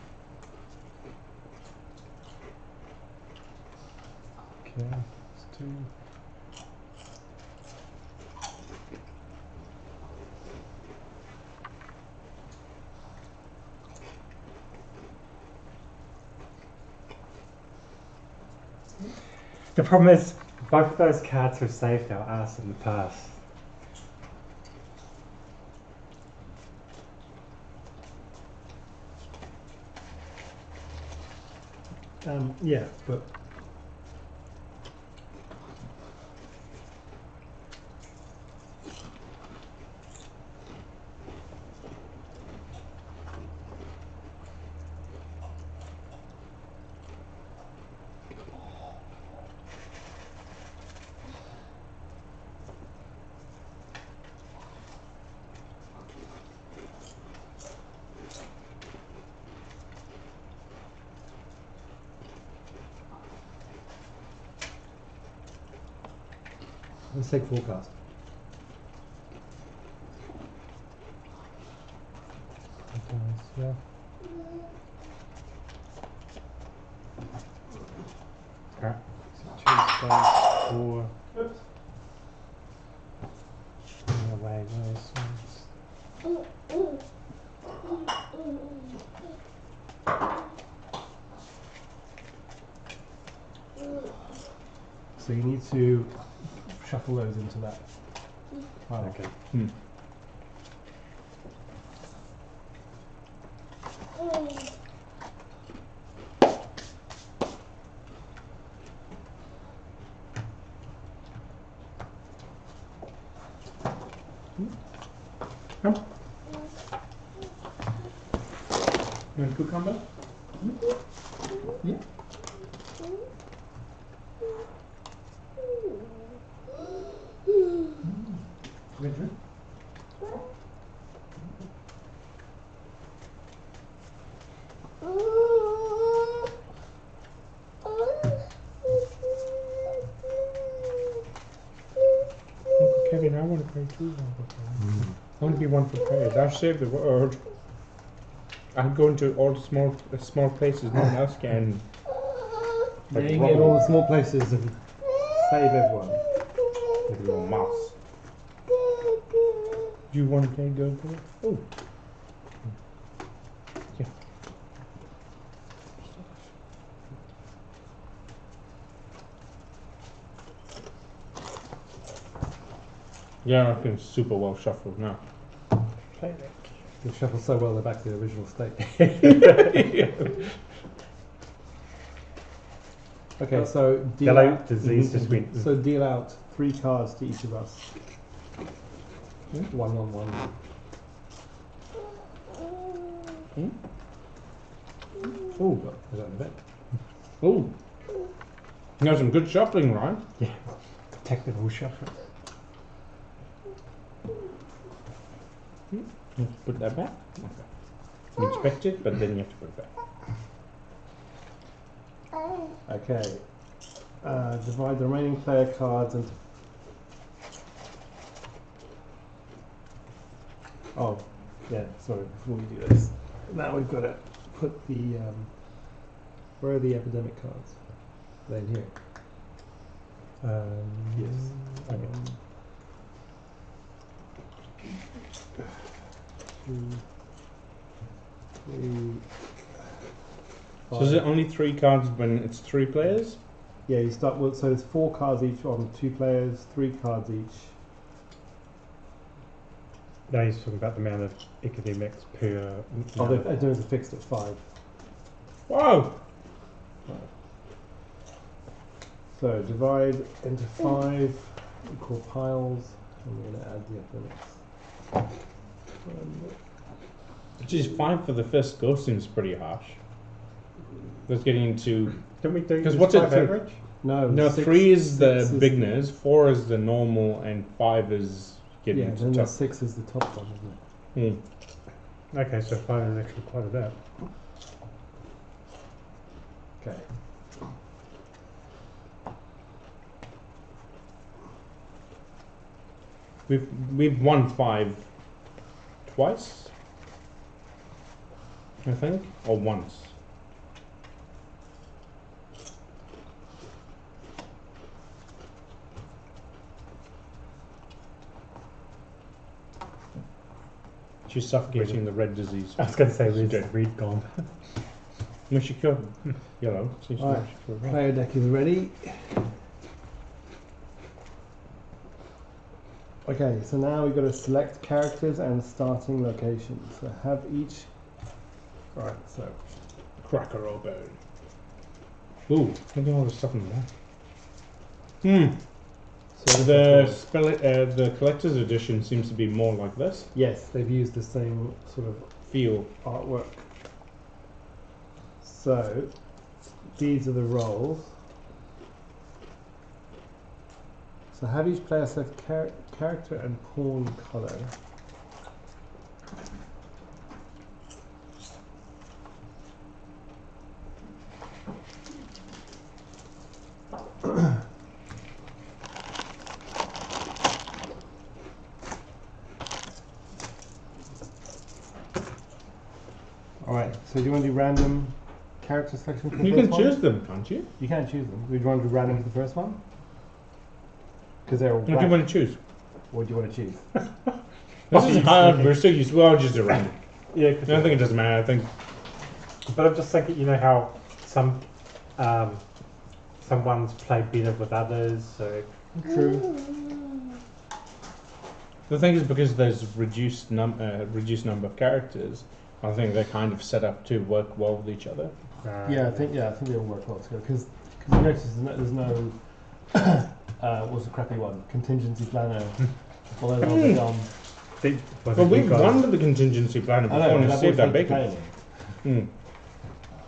Okay, let's do. The problem is, both of those cards have saved our ass in the past. Yeah, but let's take forecast. Yeah. Alright, so 2 stars, 4. Oops. Away those ones. So you need to shuffle those into that pile. Okay. You want cucumber? Yeah. Red. Uncle Kevin, I want to play too. Uncle Kevin. I want to be one prepared. I've saved the world. I go into all the small places no one else can. Yeah, Like you can Robin. get all the small places and save everyone. Like a little mouse. Do you want to go for it? Oh. Yeah. Yeah, I think it's super well shuffled now. Play deck. They shuffle so well they're back to the original state. Okay, so deal Yellow out, disease just went. so deal out 3 cards to each of us. Hmm? 1 on 1. Oh, Is that a bet? oh. You have some good shuffling, right? Technical shuffle. Let's put that back. Okay. You expect it, but then you have to put it back. Okay. Divide the remaining player cards into. Oh, yeah. Sorry. Before we do this, now we've got to put the. Where are the epidemic cards? Are they in here? Yes. Okay. 2, 3. So is it only 3 cards when it's 3 players? Yeah, you start with, so there's 4 cards each on 2 players, 3 cards each. No, he's talking about the amount of academics per. Oh, they're doing it fixed at 5. Whoa! So divide into 5 equal piles, and we're going to add the epidemics. Geez, 5 for the first go seems pretty harsh. That's getting into. Didn't we do? 'Cause what's it five through? average? No, 6 3 is the 6 beginners, 4 is the normal, and 5 is getting Yeah, into then the tough. 6 is the top one, isn't it? Hmm. Okay, so 5 is actually quite a bit. Okay. We've won 5 twice, I think, or once. She's suffocating the red disease. I was going to say, where's Okay. the read gone? No, she killed yellow. She's Alright. she killed red. Player deck is ready. Okay, so now we've got to select characters and starting locations. So have each. Right, so Cracker or bone. Ooh, look at all the stuff in there. So The collector's edition seems to be more like this. yes, they've used the same sort of Feel. artwork. So these are the roles. So have each player select character and pawn color. Alright, so do you want to do random character selection for the You first can one? choose them, can't you? You can choose them. Would you want to do random for the first one? Because they're all What do you black. want to choose? What do you want to choose? This is hard. We're still used. Well, just a random. Yeah, I don't think it doesn't matter. I think but I'm just thinking, you know how some ones play better with others, so True. the thing is because there's reduced number of characters. I think they're kind of set up to work well with each other. Yeah, I think they all work well together because you notice there's no what's the crappy one? Contingency planner. All those ones are dumb. But we won with the contingency planner I before know, and but saved our that was bacon. Hmm.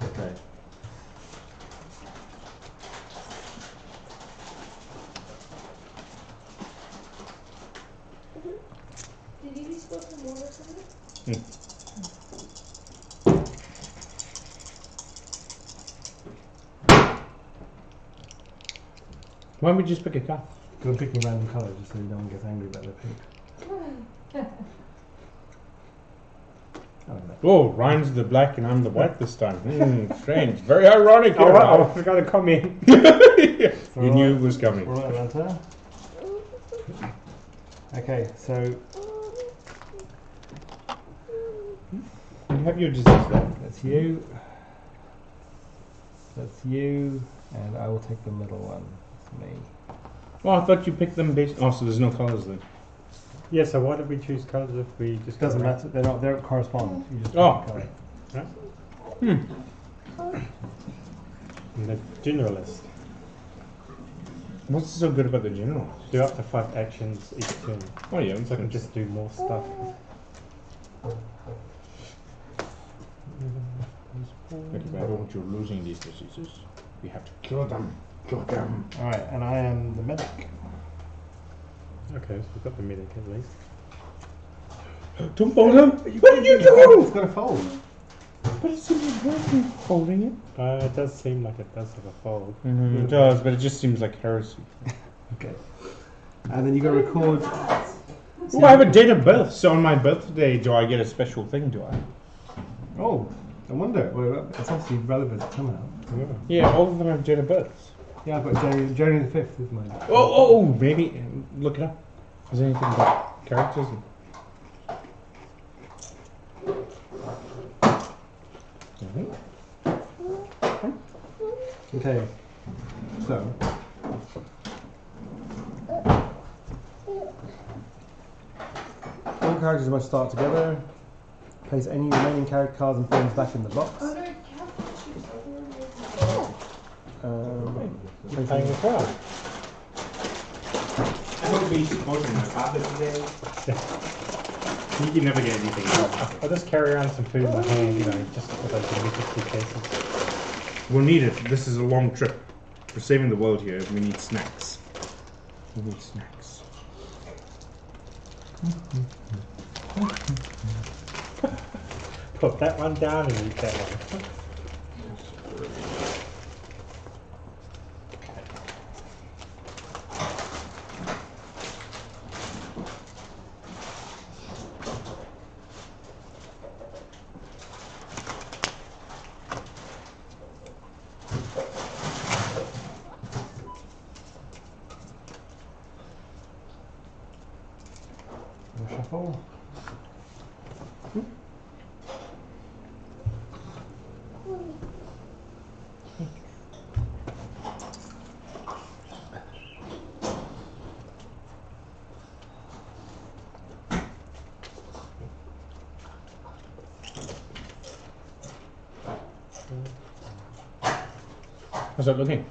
Okay. Did you spill some water or something? Why don't we just pick a card? Because I'm picking random colours just so no one gets angry about their pink. I don't know. Oh, Ryan's the black and I'm the white this time. Strange. Very ironic. Oh, here, I Ryan. forgot to comment. You knew it was coming. Alright, Atlanta. Okay, so You have your disease there. That's you. That's you, and I will take the middle one. It's me. Oh, I thought you picked them based. Oh, so there's no colours then. Yeah, so why did we choose colours if we just Doesn't go around? matter. They're not. They don't correspond. You just Oh. pick a colour. And the generalist. What's so good about the general? Do up to 5 actions each turn. Oh yeah, So I can just do more stuff. But if I don't want you losing these diseases, we have to kill them. Kill them. All right, and I am the medic. Okay, so we've got the medic at least. Don't fold them. What did you do? It's gonna fold. But it seems working folding it. It does seem like it does have a fold. It does, but it just seems like heresy. Okay. And then you got to record. Oh, I have a date of birth. So on my birthday, do I get a special thing? Do I? Oh, I wonder. Well, it's obviously relevant somehow. Yeah, all of them have date of births. Yeah, but January the 5th is mine. Oh, maybe look it up. Is there anything about characters? Okay. So. All characters must start together. Place any remaining character cards and forms back in the box. Oh, no, careful, shoot, Place Playing any- as well. I will be supporting my father today. You can never get anything else. I'll just carry around some food in my hand, you know, just for those emergency cases. We'll need it. This is a long trip. We're saving the world here. We need snacks. We need snacks. Put that one down and eat that one. Shuffle. How's that looking?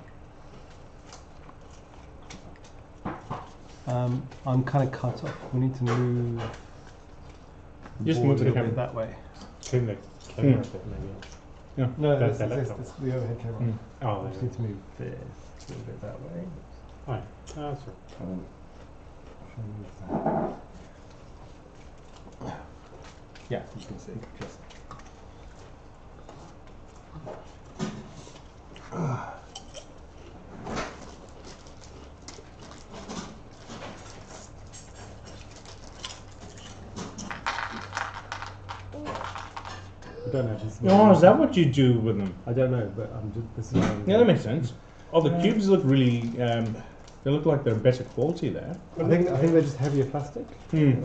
I'm kind of cut off. We need to move. Just board move a the little bit camera. that way. Turn the camera a bit, maybe. No, That's this the is laptop. the overhead camera. Mm. Oh, We just need to move this a little bit that way. Fine. Oh, that's right. And then move that. Yeah, you can see. Just. I don't know. Oh, is that what you do with them? I don't know, but I'm just. This is what I'm Yeah, that makes sense. Oh, the cubes look really. They look like they're better quality there. I think they're just heavier plastic. Hmm.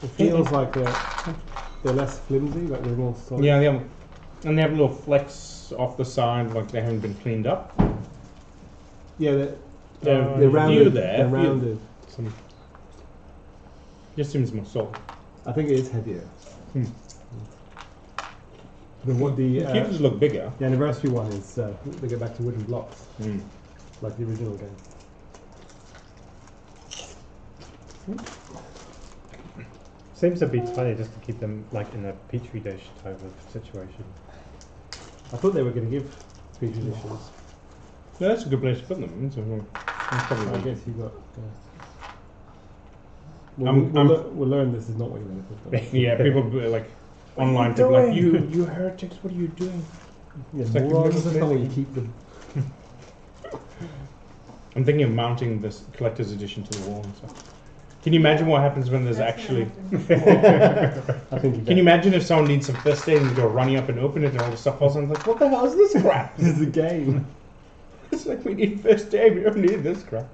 It feels like they're less flimsy, like they're more solid. Yeah, and they have little flecks off the side, like they haven't been cleaned up. Yeah, They're they're rounded. few there. They're few- rounded. Some, just seems more solid. I think it is heavier. Hmm. The The cubes look bigger. the anniversary one is they go back to wooden blocks, Hmm. like the original game. Seems a bit funny just to keep them like in a petri dish type of situation. I thought they were going to give petri dishes. Yeah, that's a good place to put them. So, that's probably I right. guess you got. Well, I'm- we'll learn this is not what you're going to put them. Yeah, people be like online What are like you you heretics. What are you doing? Yeah, It's like you've morons, never that's not played what you the- keep them. I'm thinking of mounting this collector's edition to the wall and stuff. Can you imagine what happens when there's actually? I think Can you imagine if someone needs some first aid and you go running up and open it and all the stuff falls on? Like, what the hell is this crap? This is a game. It's like we need first aid. We don't need this crap.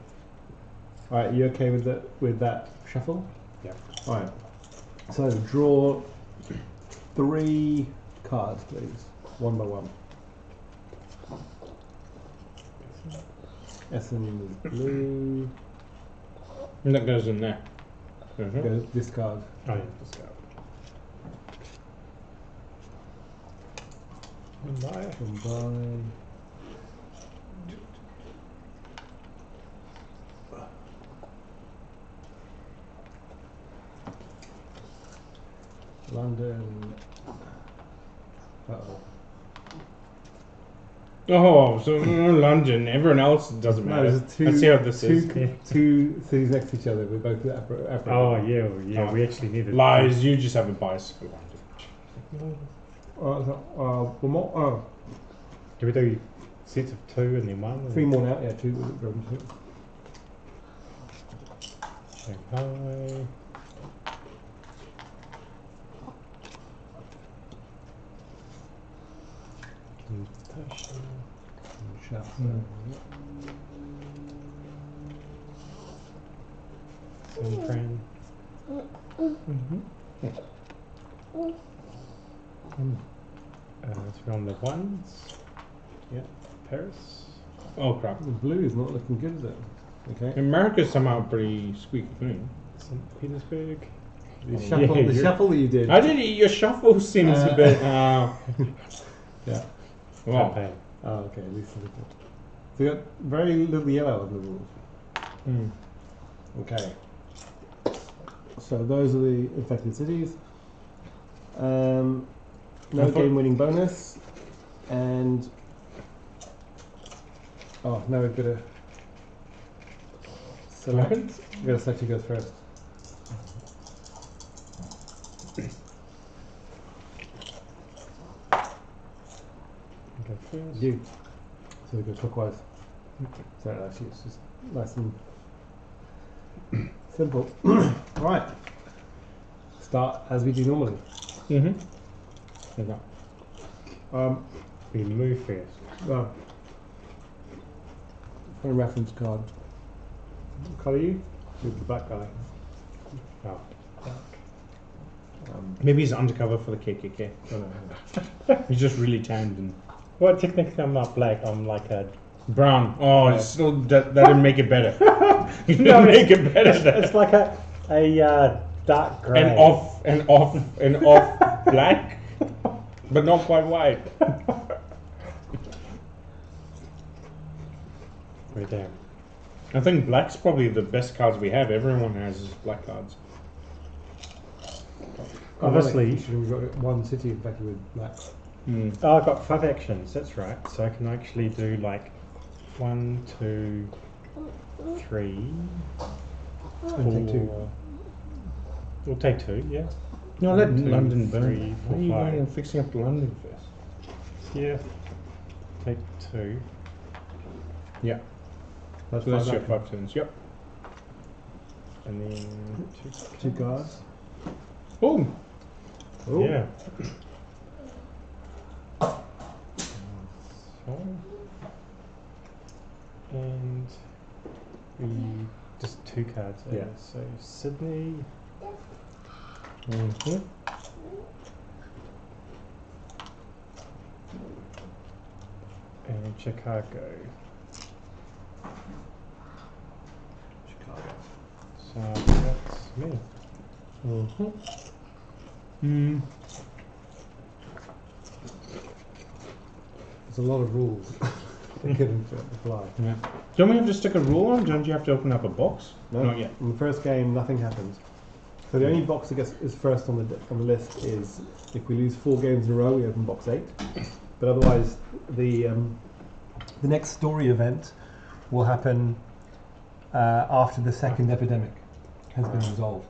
All right, you okay with that shuffle? Yeah. All right. So draw 3 cards, please. One by one. Essen is blue. And that goes in there. Mhm. Go discard. Oh yeah, discard. Combine. Combine. London. Uh-oh. Oh, so London. Everyone else doesn't No, matter. there's two, Let's see how this two, is. Yeah. two cities next to each other with both the upper. Oh yeah, yeah. Oh. We actually needed Lies. You just have a bias for London. One more. Oh, Do we do sets of 2 and then 1? 3 more now. Yeah, 2. Shanghai. Invitation. Shuffle. San Fran. Three on the ones. Yeah. Paris. Oh crap. The blue is not looking good, is it? Okay. America's somehow pretty squeaky clean. St. Petersburg. The Yeah, shuffle, the you're- shuffle that you did. I did. Your shuffle seems a bit. Yeah. Wow. Champagne. Oh, okay. At least it's good. So you got very little yellow in the rules. Mm. Okay. So those are the infected cities. No I thought- game-winning bonus, and now we've got to select. Weapons? We've got to select who goes first. Go first. You. So we go clockwise. So actually, it's just nice and simple. Right. Start as we do normally. Mm-hmm. Okay. We move first. Well, for a reference card. What colour are you? You're the black guy. Oh. Maybe he's undercover for the KKK. Oh, no. He's just really tanned and Well, technically I'm not black. I'm like a. brown. Oh, Yeah. it's still that didn't make it better. You No, didn't make it better. It's like a dark grey. and off black, but not quite white. Right there. I think black's probably the best cards we have. Everyone has is black cards. Obviously- You should have got one city infected with black. Mm. Oh, I've got 5 actions. That's right. So I can actually do like 1, 2, 3. And take 2. We'll take 2. Yeah. No, let 1, 2, London burn. 3, Why 4, are you 5. going and fixing up London first? Yeah. Take 2. Yeah. That's So that's fine, your okay. 5 turns. Yep. And then 2 guards. Oh, Oh. Yeah. So, and we just 2 cards there. Yeah. So Sydney. mm-hmm. And Chicago. Chicago. So that's me. Mm-hmm. Mm. There's a lot of rules that couldn't apply. Yeah. Don't we have to stick a rule on? Don't you have to open up a box? No, Not yet. In the first game, nothing happens. So the only box that is first on the list is if we lose 4 games in a row, we open box 8. But otherwise, the next story event will happen after the second epidemic has been resolved.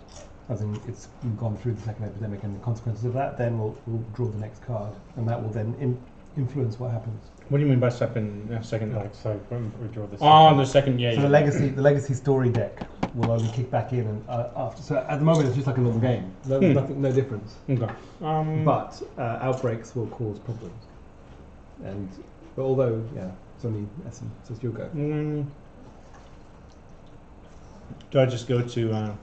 As in, we've gone through the second epidemic and the consequences of that. Then we'll draw the next card, and that will then influence what happens. What do you mean by second? Second. Like so, when we draw this. Oh, the second. Yeah. So yeah. the legacy story deck will only kick back in and after. So at the moment, it's just like a normal game. No difference. Okay. But outbreaks will cause problems. But although, it's only Essen, so still go. Do I just go to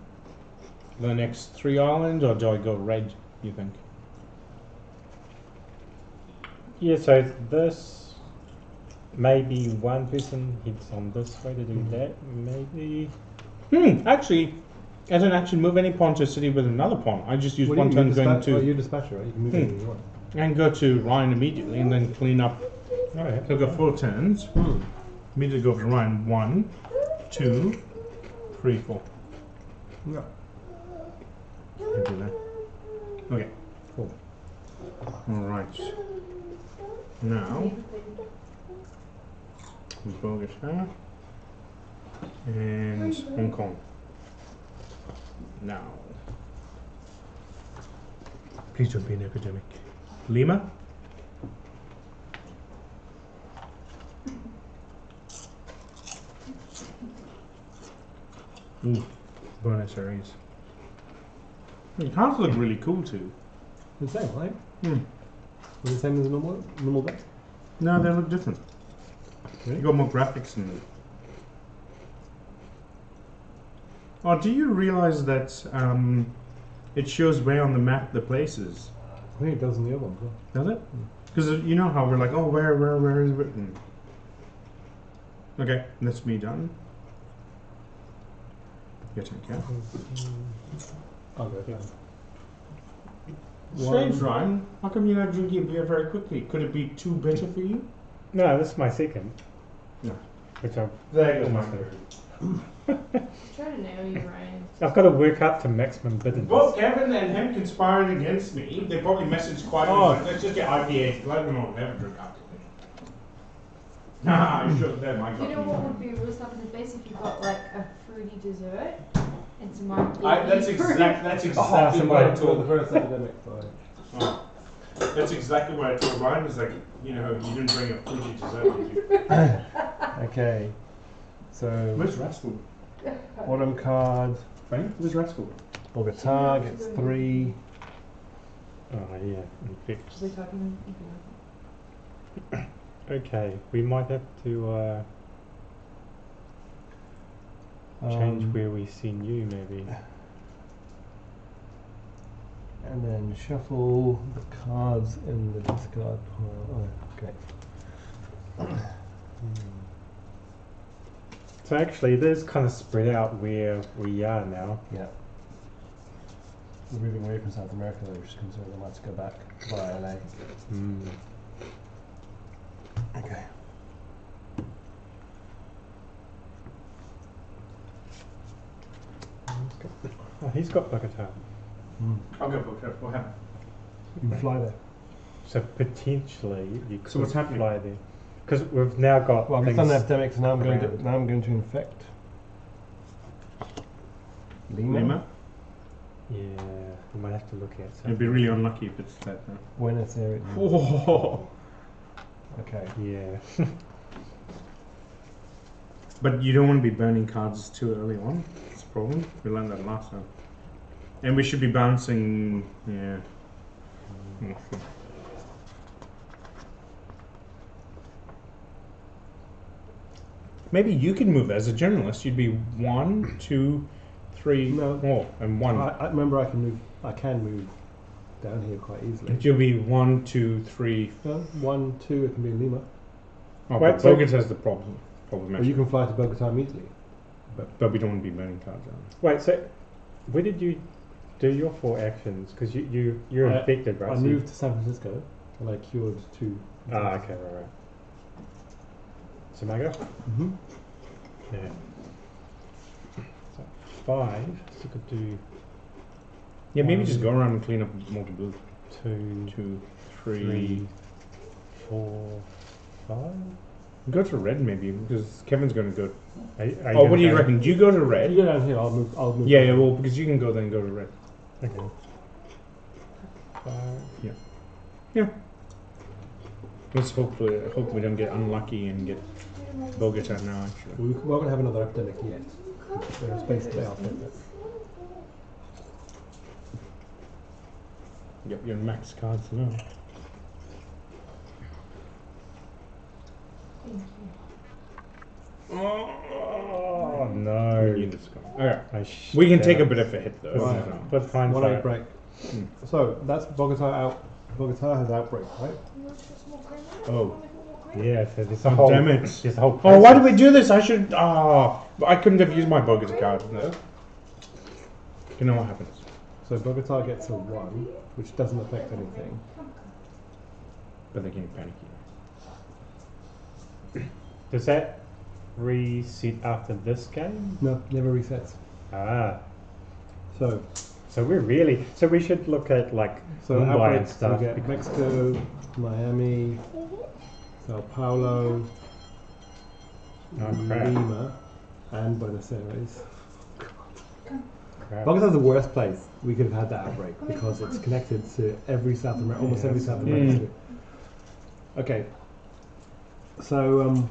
the next 3 islands, or do I go red? You think? Yeah, so this maybe one person hits on this way to do that. Maybe. Actually, as an action, move any pawn to a city with another pawn. I just use What one do you turn going to you're dispatcher, right? You can move anything you want. and go to Ryan immediately, and then clean up. Oh, yeah. So I've got 4 turns. Immediately go to Ryan. 1, 2, 3, 4. Yeah. Can do that. Okay. Cool. All right. Now, Bogota and Hong Kong. Now, please don't be an epidemic. Lima. Ooh, Buenos Aires. The cards look really cool too. The same, right? Hmm. The same as a normal deck? No, they look different. You got more graphics in them. Oh, do you realize that it shows where on the map the place is? I think it does in the other one as well. Does it? Because you know how we're like, oh, where is it written? Okay, that's me done. Your turn, Cal. I'll go down. Strange, Ryan. How come you're not drinking beer very quickly? Could it be too bitter for you? No, this is my second. No. Which I've, There goes my Almost third. Trying to nail you, Ryan. I've got to work up to maximum bitterness. Both Kevin and him conspired against me. They probably messaged quite like, let's just get IPAs. Let them all never drink alcohol. Nah, I should have done my You know what would be really slap in the face if you got like a fruity dessert and some IPA. That's exactly what I told. The first epidemic, sorry. Oh, that's exactly what I told Ryan. Was like, you know, you didn't bring a fruity dessert, did you? Okay. So, Where's Rascal? bottom card, Frank? Where's Rascal? Bogota gets 3. Oh yeah, and fixed. We're talking. Okay, we might have to change where we send you maybe. And then shuffle the cards in the discard pile. Oh, okay. So actually, it is kind of spread out where we are now. Yeah. We're moving away from South America, though, which is concerned they might have to go back via LA. Okay. Oh, he's got Bogota. I'll go book it. What happened? You can fly there. So potentially you could So what's happening? fly there. Because we've now got Well, I've things done the epidemic, so now I'm going around. to infect Lima, Lima? Yeah, we might have to look at It'd be really unlucky if it's that. Buenos Aires. Oh. Okay. Yeah. But you don't want to be burning cards too early on. That's a problem. We learned that last time. And we should be bouncing. Yeah. Maybe you can move as a generalist. You'd be 1, 2, 3, No. 4, and 1. I remember I can move down here quite easily. But you'll be 1, 2, 3. 1, 2, it can be in Lima. Oh, Wait, but so- Bogota's the problem. Or Problematic. you can fly to Bogota immediately. But we don't want to be burning cards out. Wait, so where did you do your 4 actions? Because you're infected, right? I So moved to San Francisco and I cured 2. Ah, okay, right. So Mago? Mm-hmm. Yeah. So 5, so could do Yeah, maybe just go around and clean up multiple. 2, 2, 3. 3, 4, 5. Go to red maybe because Kevin's going to go. Are Oh, what do you gonna reckon? Do you go to You red? go down here, I'll move. Yeah, yeah. Well, because you can go then go to red. go? Okay. 5. Yeah. Let's hopefully we don't get unlucky and get Bogota now. Actually. We're not going to have another epidemic yet. There's space there, I'll take that. Yep, you're max cards now. Thank you. Oh You no. need this guy. Okay. We can take a bit of a hit though. Right. So. But fine. 1-8 break. Hmm. So that's Bogota out. Bogota has outbreak, right? Oh. Yeah, so there's Oh, a whole, damn it. There's a whole Oh, why did we process. do this? I should. I couldn't have used my Bogota card. No. You know what happens? So Bogota gets a 1, which doesn't affect anything. But they're getting panicky. Does that reset after this game? No, never resets. Ah, So so we should look at like So Mumbai and outbreaks, stuff. we get Mexico, Miami, Sao Paulo, Oh, crap. Lima, and Buenos Aires. Crap. Bogota's the worst place we could have had that outbreak because it's connected to every South America, almost every South America. Okay. So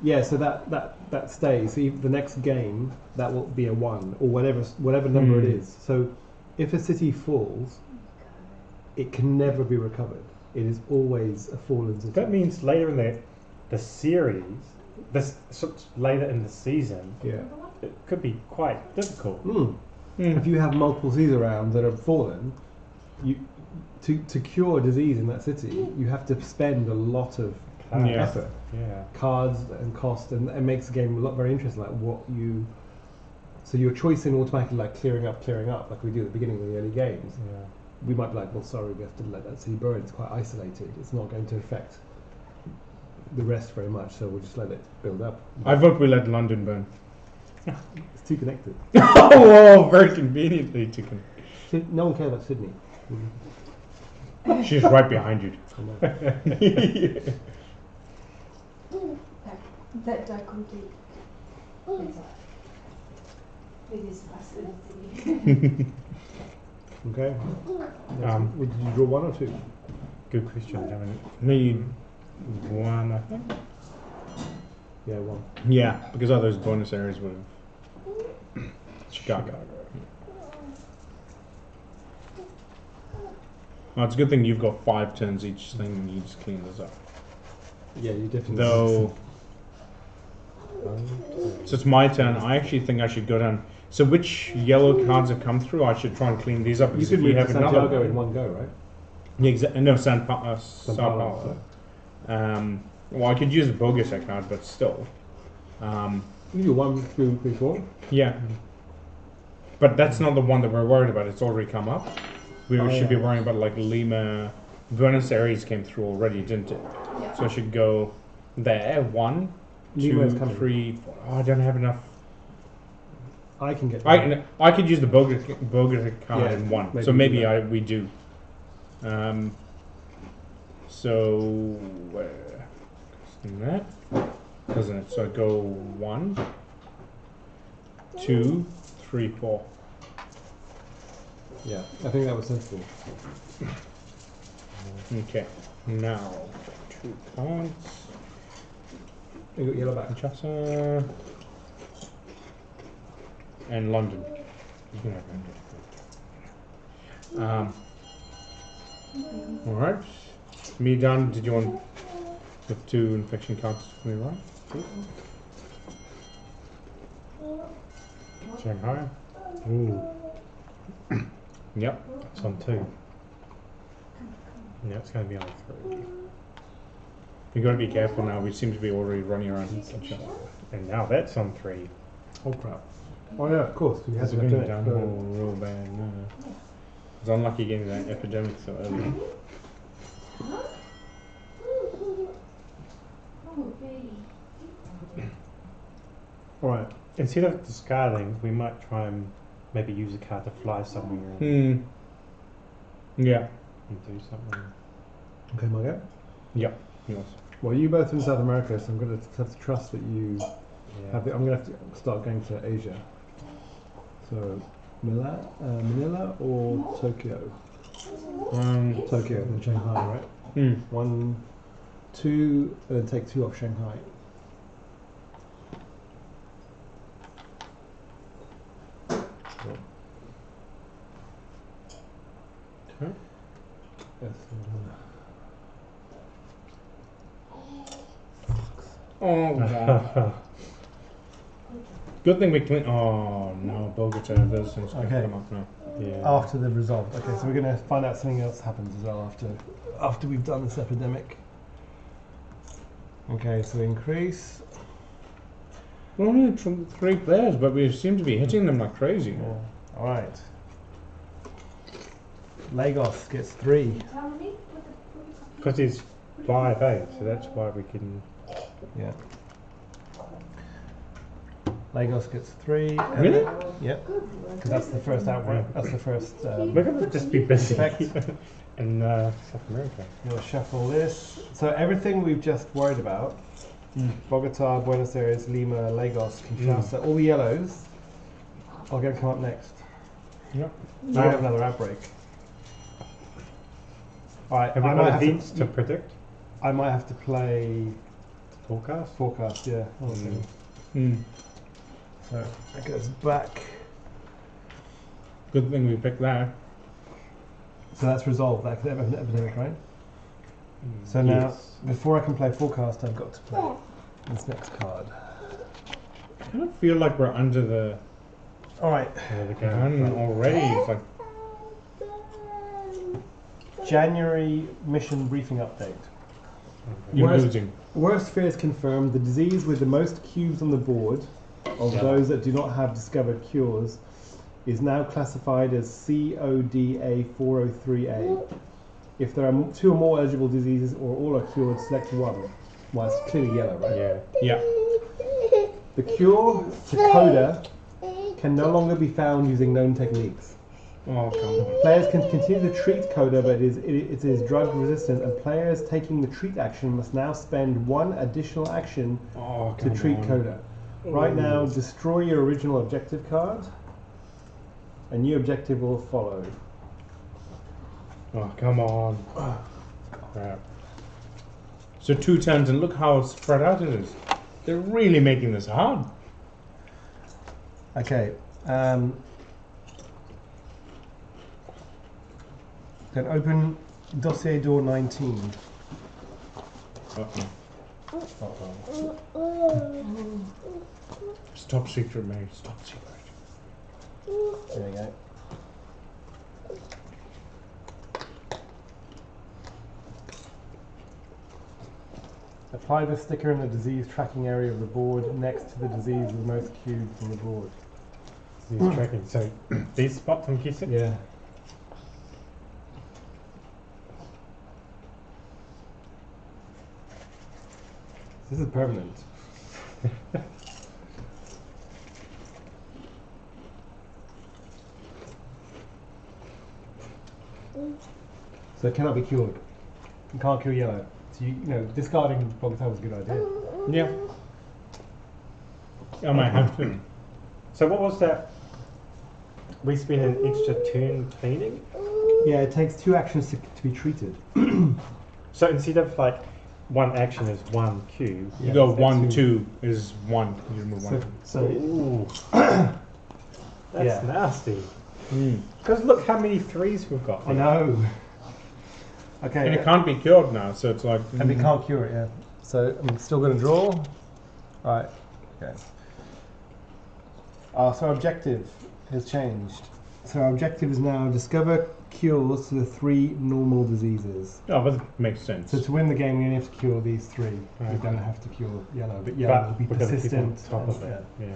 yeah, so that stays. So the next game that will be a 1 or whatever number it is. So if a city falls, it can never be recovered. It is always a fallen city. That means later in the series, later in the season, Yeah. it could be quite difficult. If you have multiple cities around that have fallen, you to cure disease in that city, you have to spend a lot of Yeah. effort, Yeah. cards and cost, and it makes the game very interesting. Like what you, so your choice in automatically like clearing up, like we do at the beginning of the early games. Yeah. We might be like, well, sorry, we have to let that city burn. It's quite isolated. It's not going to affect the rest very much, so we'll just let it build up. I vote we let London burn. It's too connected. Oh, very conveniently taken. No one cares about Sydney. She's right behind you. That dichotomy. It is fascinating. Okay. Did you draw 1 or 2? Good question. Haven't Need one, I think. Yeah, 1. Yeah, because others bonus areas would have. Chicago. Well, it's a good thing you've got 5 turns each thing and you just clean this up. Yeah, you definitely. Though, so it's my turn. I actually think I should go down. So which yellow cards have come through? I should try and clean these up. You Because could if move you to have another Santiago one- in one go, right? Yeah, exactly. No, Sao Sao Paulo. Paulo. Well, I could use a Bogota card, but still. You do 1, 2, 3, 4. Yeah. But that's not the one that we're worried about. It's already come up. We Oh, should be yeah. worrying about like Lima. Buenos Aires came through already, didn't it? Yeah. So I should go there. 1, Lima is 2, coming. 3, 4. Oh, I don't have enough. I can get. I could use the Bogota card Yeah, in 1. maybe So do maybe that. we do. So where? That doesn't it? So I go 1, 2, 3, 4. Yeah, I think that was sensible. Okay. Now 2 cards. You got yellow back. Chassa and London. You can have London. All right. Me done. Did you want the 2 infection cards for me, right? Shanghai. Ooh. Yep. It's on 2. Yeah, it's going to be on 3. You got to be careful now. We seem to be already running around each other. And now that's on 3. Oh crap. Oh yeah, of course. You have It's to going do it. downhill real bad. No. It's unlucky getting that epidemic so early. Oh, baby. All right. Instead of discarding, we might try and maybe use a card to fly somewhere Yeah. and do something. Okay, my go. Yep. Yours. Well, you both in South America, so I'm going to have to trust that you Yeah. have. I'm going to have to start going to Asia. So, Manila or Tokyo? Tokyo and Shanghai, right? 1, 2, and then take 2 off Shanghai. Cool. Okay. Yes. Oh, God. Good thing we clean. Oh no, Bogota visitors can Okay. come up now. Yeah. After they've resolved. Okay, so we're going to find out something else happens as well after we've done this epidemic. Okay, so increase. We're only 3 players, but we seem to be hitting them like crazy. Yeah. All right. Lagos gets 3. How many? Because he's 5'8", so that's why we can. Yeah. Lagos gets 3. Really? Yep. Because that's the first outbreak. That's the first. We're gonna just be busy Effect. in South America. You'll shuffle this. So everything we've just worried about, Bogota, Buenos Aires, Lima, Lagos, Kinshasa, all the yellows, are going to come up next. Yep. We have another outbreak. Alright, Have we I might got have events to, to predict? I might have to play Forecast? forecast, yeah. Hold on a second. Mm. So that goes back. Good thing we picked that. So that's resolved, that epidemic, right? So now, Yes. before I can play forecast, I've got to play this next card. I kind of feel like we're under the Alright, There we gun go. already. It's like, January mission briefing update. you're Worst- losing. Worst fears confirmed. The disease with the most cubes on the board of Yeah. those that do not have discovered cures is now classified as CODA403A. If there are 2 or more eligible diseases or all are cured, select one. Well, it's clearly yellow, right? Yeah. Yeah. The cure to CODA can no longer be found using known techniques. Oh, come on. Players can continue to treat CODA, but it is drug resistant, and players taking the treat action must now spend 1 additional action Oh, to come treat on. CODA. Right now, destroy your original objective card. A new objective will follow. Oh, come on. Crap. So 2 turns, and look how spread out it is. They're really making this hard. Okay. Then open dossier door 19. Uh-oh. Uh-oh. Stop secret, mate. Stop secret. There you go. Apply the sticker in the disease tracking area of the board next to the disease with most cubes on the board. He's tracking. So these spots, I'm guessing? Yeah. This is permanent. So it cannot be cured. You can't cure yellow. So you know, discarding Bogota was a good idea. Yeah. I might have to. So what was that? We spend an extra turn cleaning? Yeah, it takes 2 actions to be treated. So instead of like 1 action is 1 cube. You Yeah, go that's 1, two. 2 is 1. You remove 1. So Ooh. That's Yeah. nasty. Mm. Because look how many 3s we've got. I know. Okay. And it can't be cured now, so it's like. And we can't cure it, yeah. So I'm still going to draw. Right. Okay. So our objective has changed. So our objective is now discover cures to the 3 normal diseases. Oh, but it makes sense. So to win the game, we only have to cure these 3. We Okay. don't have to cure yellow, but yellow will be we've got to keep on persistent. top of and- it. Yeah.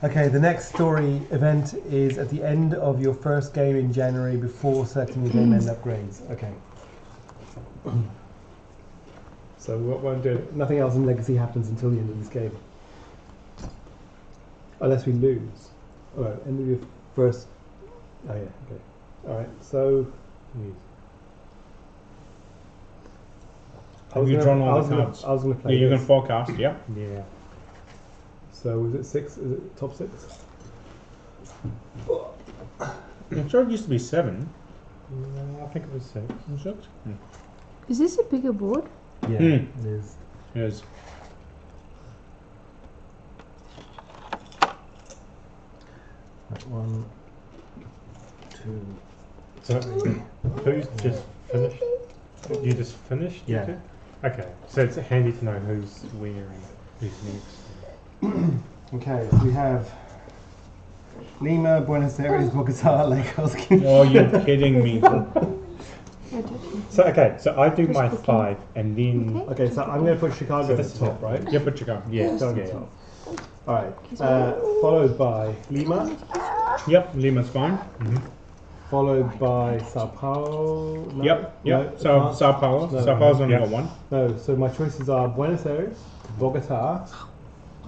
Okay, the next story event is at the end of your first game in January before selecting the game end upgrades. Okay. So what won't do? Nothing else in Legacy happens until the end of this game. Unless we lose. Alright, end of your first. Oh, yeah, okay. Alright, so. Have you drawn all the gonna, cards? I was going to play. Yeah, you can this. forecast, yeah. Yeah. So was it 6? Is it top 6? I'm sure it used to be 7. I think it was 6. 6? Is this a bigger board? Yeah, Hmm. it is. Yes. Right, 1, 2. So who's just finished? You just finished? you Yeah. two? Okay. So it's handy to know who's where and who's next. Okay, so we have Lima, Buenos Aires, Bogota, Lagos. Oh, you're kidding me. So okay, so I do my 5 and then Okay, so I'm going to put Chicago So at this the is top, right? Yeah, but Chicago. yeah, Chicago at yeah. the top. Alright, followed by Lima, Yep, Lima's fine. followed by Sao Paulo. No, Yep, yep. no, So can't. Sao Paulo. No, Sao Paulo's only yeah. got one. No, so my choices are Buenos Aires, Bogota,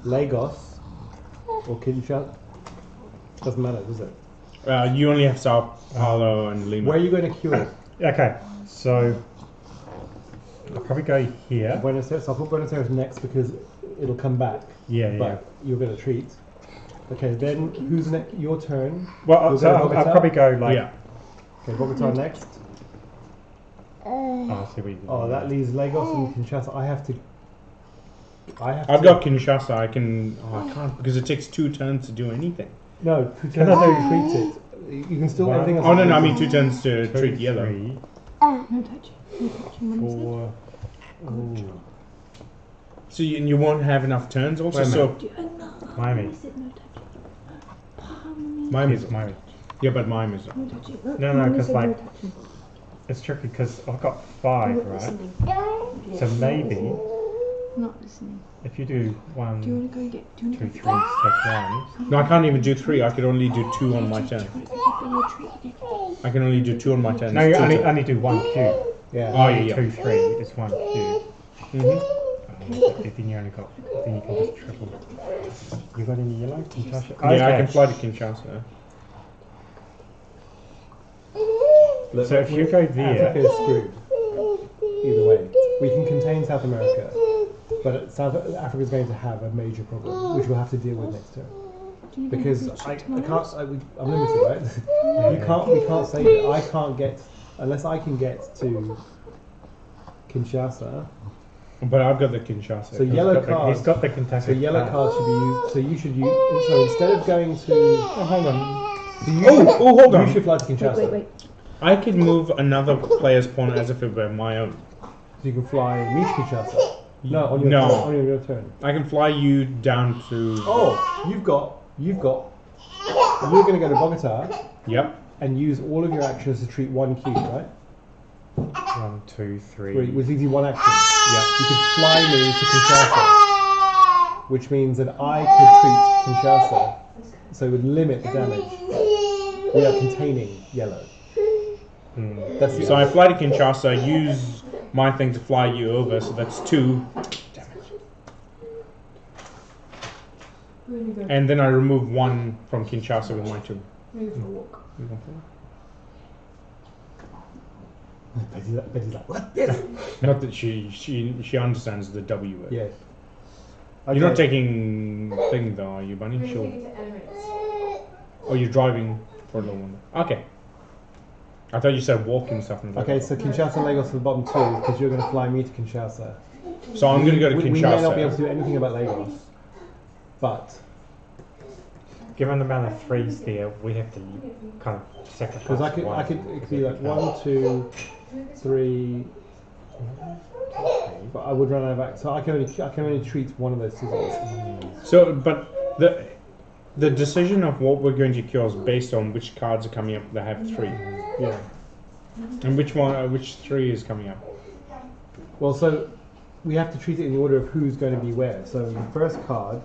Lagos, or Kinshasa. Doesn't matter, does it? You only have Sao Paulo and Lima. Where are you going to queue it? Okay, so I'll probably go here. Buenos Aires. I'll put Buenos Aires next because it'll come back. Yeah, yeah. But you're going to treat. Okay, then who's next? Your turn. Well, We'll so go I'll Bogota? probably go like. Yeah. Okay, Bogota next. Oh, I see what you did Oh, there. that leaves Lagos and Kinshasa. I have to. I've got Kinshasa. I can. Oh, I can't because it takes 2 turns to do anything. No, 2 turns to treat it. You can still One. everything else. Oh no, no. I mean 2 turns to 2, treat yellow. 3, No touching. No touching. What is it? 4. Ooh. So you won't have enough turns also. Wait a So No. Miami. I said no touching. mime Here's is Miami. yeah, but mime is No touching. No, Mummy 'cause said like- no touching. It's tricky because I've got You 5, weren't right? listening. So maybe Not listening. if you do Do you 1, want to go get? Do you 2, want 3, to go? take 1. No, I can't even do 3. I could only do 2 on my turn. Do you want to go get your treat? I can only do 2 on my turn. No, It's you two only, turns. only do 1 cube. Yeah. Oh yeah, yeah. 2, 3 is 1 cube. Then you only got. Then you can just triple. You got any yellow? Kinshasa? Yeah, I Okay. can fly to Kinshasa. Look, So if you go there- Africa is screwed. Either way, we can contain South America, but South Africa is going to have a major problem, which we'll have to deal with next turn. Because I can't. I'm limited, right? You can't. We can't save it. I can't get unless I can get to Kinshasa. But I've got the Kinshasa. So yellow He's cards. got the Kentucky. So yellow cards should be used. So you should use. So instead of going to. Oh, hold on. So you, Oh, hold you on. should fly to Kinshasa. Wait. I can move another player's pawn as if it were my own. So you can fly me to Kinshasa. No, on your No. turn. On your turn. I can fly you down to. Oh, you've got. You're going to go to Bogota Yep. and use all of your actions to treat 1 cube, right? 1, 2, 3. Which gives you 1 action. Yeah. You could fly me to Kinshasa, which means that I could treat Kinshasa, so it would limit the damage. We are containing yellow. That's the So I fly to Kinshasa, use my thing to fly you over, so that's 2. We're gonna go. And then I remove 1 from Kinshasa with my 2. Move for a walk. Betty's like, what? Yes. Not that she understands the W word. Yes. You're not taking thing though, are you, Bunny? We're Sure. gonna take it to animates. Oh, you're driving for a little while. Okay. I thought you said walking stuff. And Okay, so Kinshasa and Lagos are the bottom 2 because you're going to fly me to Kinshasa. So I'm going to go to We may not be able to Kinshasa. do anything about Lagos, but Given the amount of 3s there, we have to kind of sacrifice. because I could, one. it could be like 1, 2, 3. But I would run out of act, so I can only treat one of those cities. So, but the decision of what we're going to cure is based on which cards are coming up that have 3, Yeah. and which 3 is coming up. Well, so we have to treat it in the order of who's going to be where. So the first card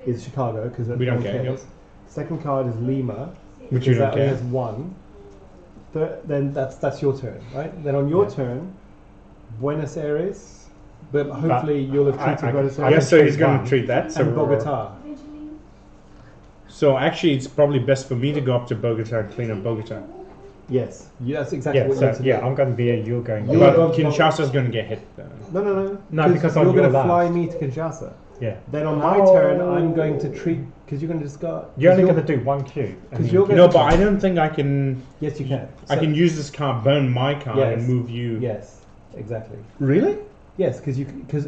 is Chicago because We don't care, yep. Second card is Lima, Which you because don't that only care. has 1. Then that's your turn, right? Then on your turn, Buenos Aires, but hopefully you'll have treated I- Buenos I Aires. Yes, so he's choose going one. to treat that. So and Bogota. So actually, it's probably best for me to go up to Bogota and clean up Bogota. Yes, that's exactly Yeah, what you so need to yeah, do. I'm going there, you're going You're there. But going- Kinshasa's going to get hit. No. No, because on you're your going to last. fly me to Kinshasa. Yeah. Then on my turn, I'm going to treat because you're going to discard. You're only going to do 1 cube. and 'Cause then you're you No, gonna- but I don't think I can. Yes, you can. I So- can use this card, burn my card, Yes. and move you. Yes, exactly. Really? Yes, because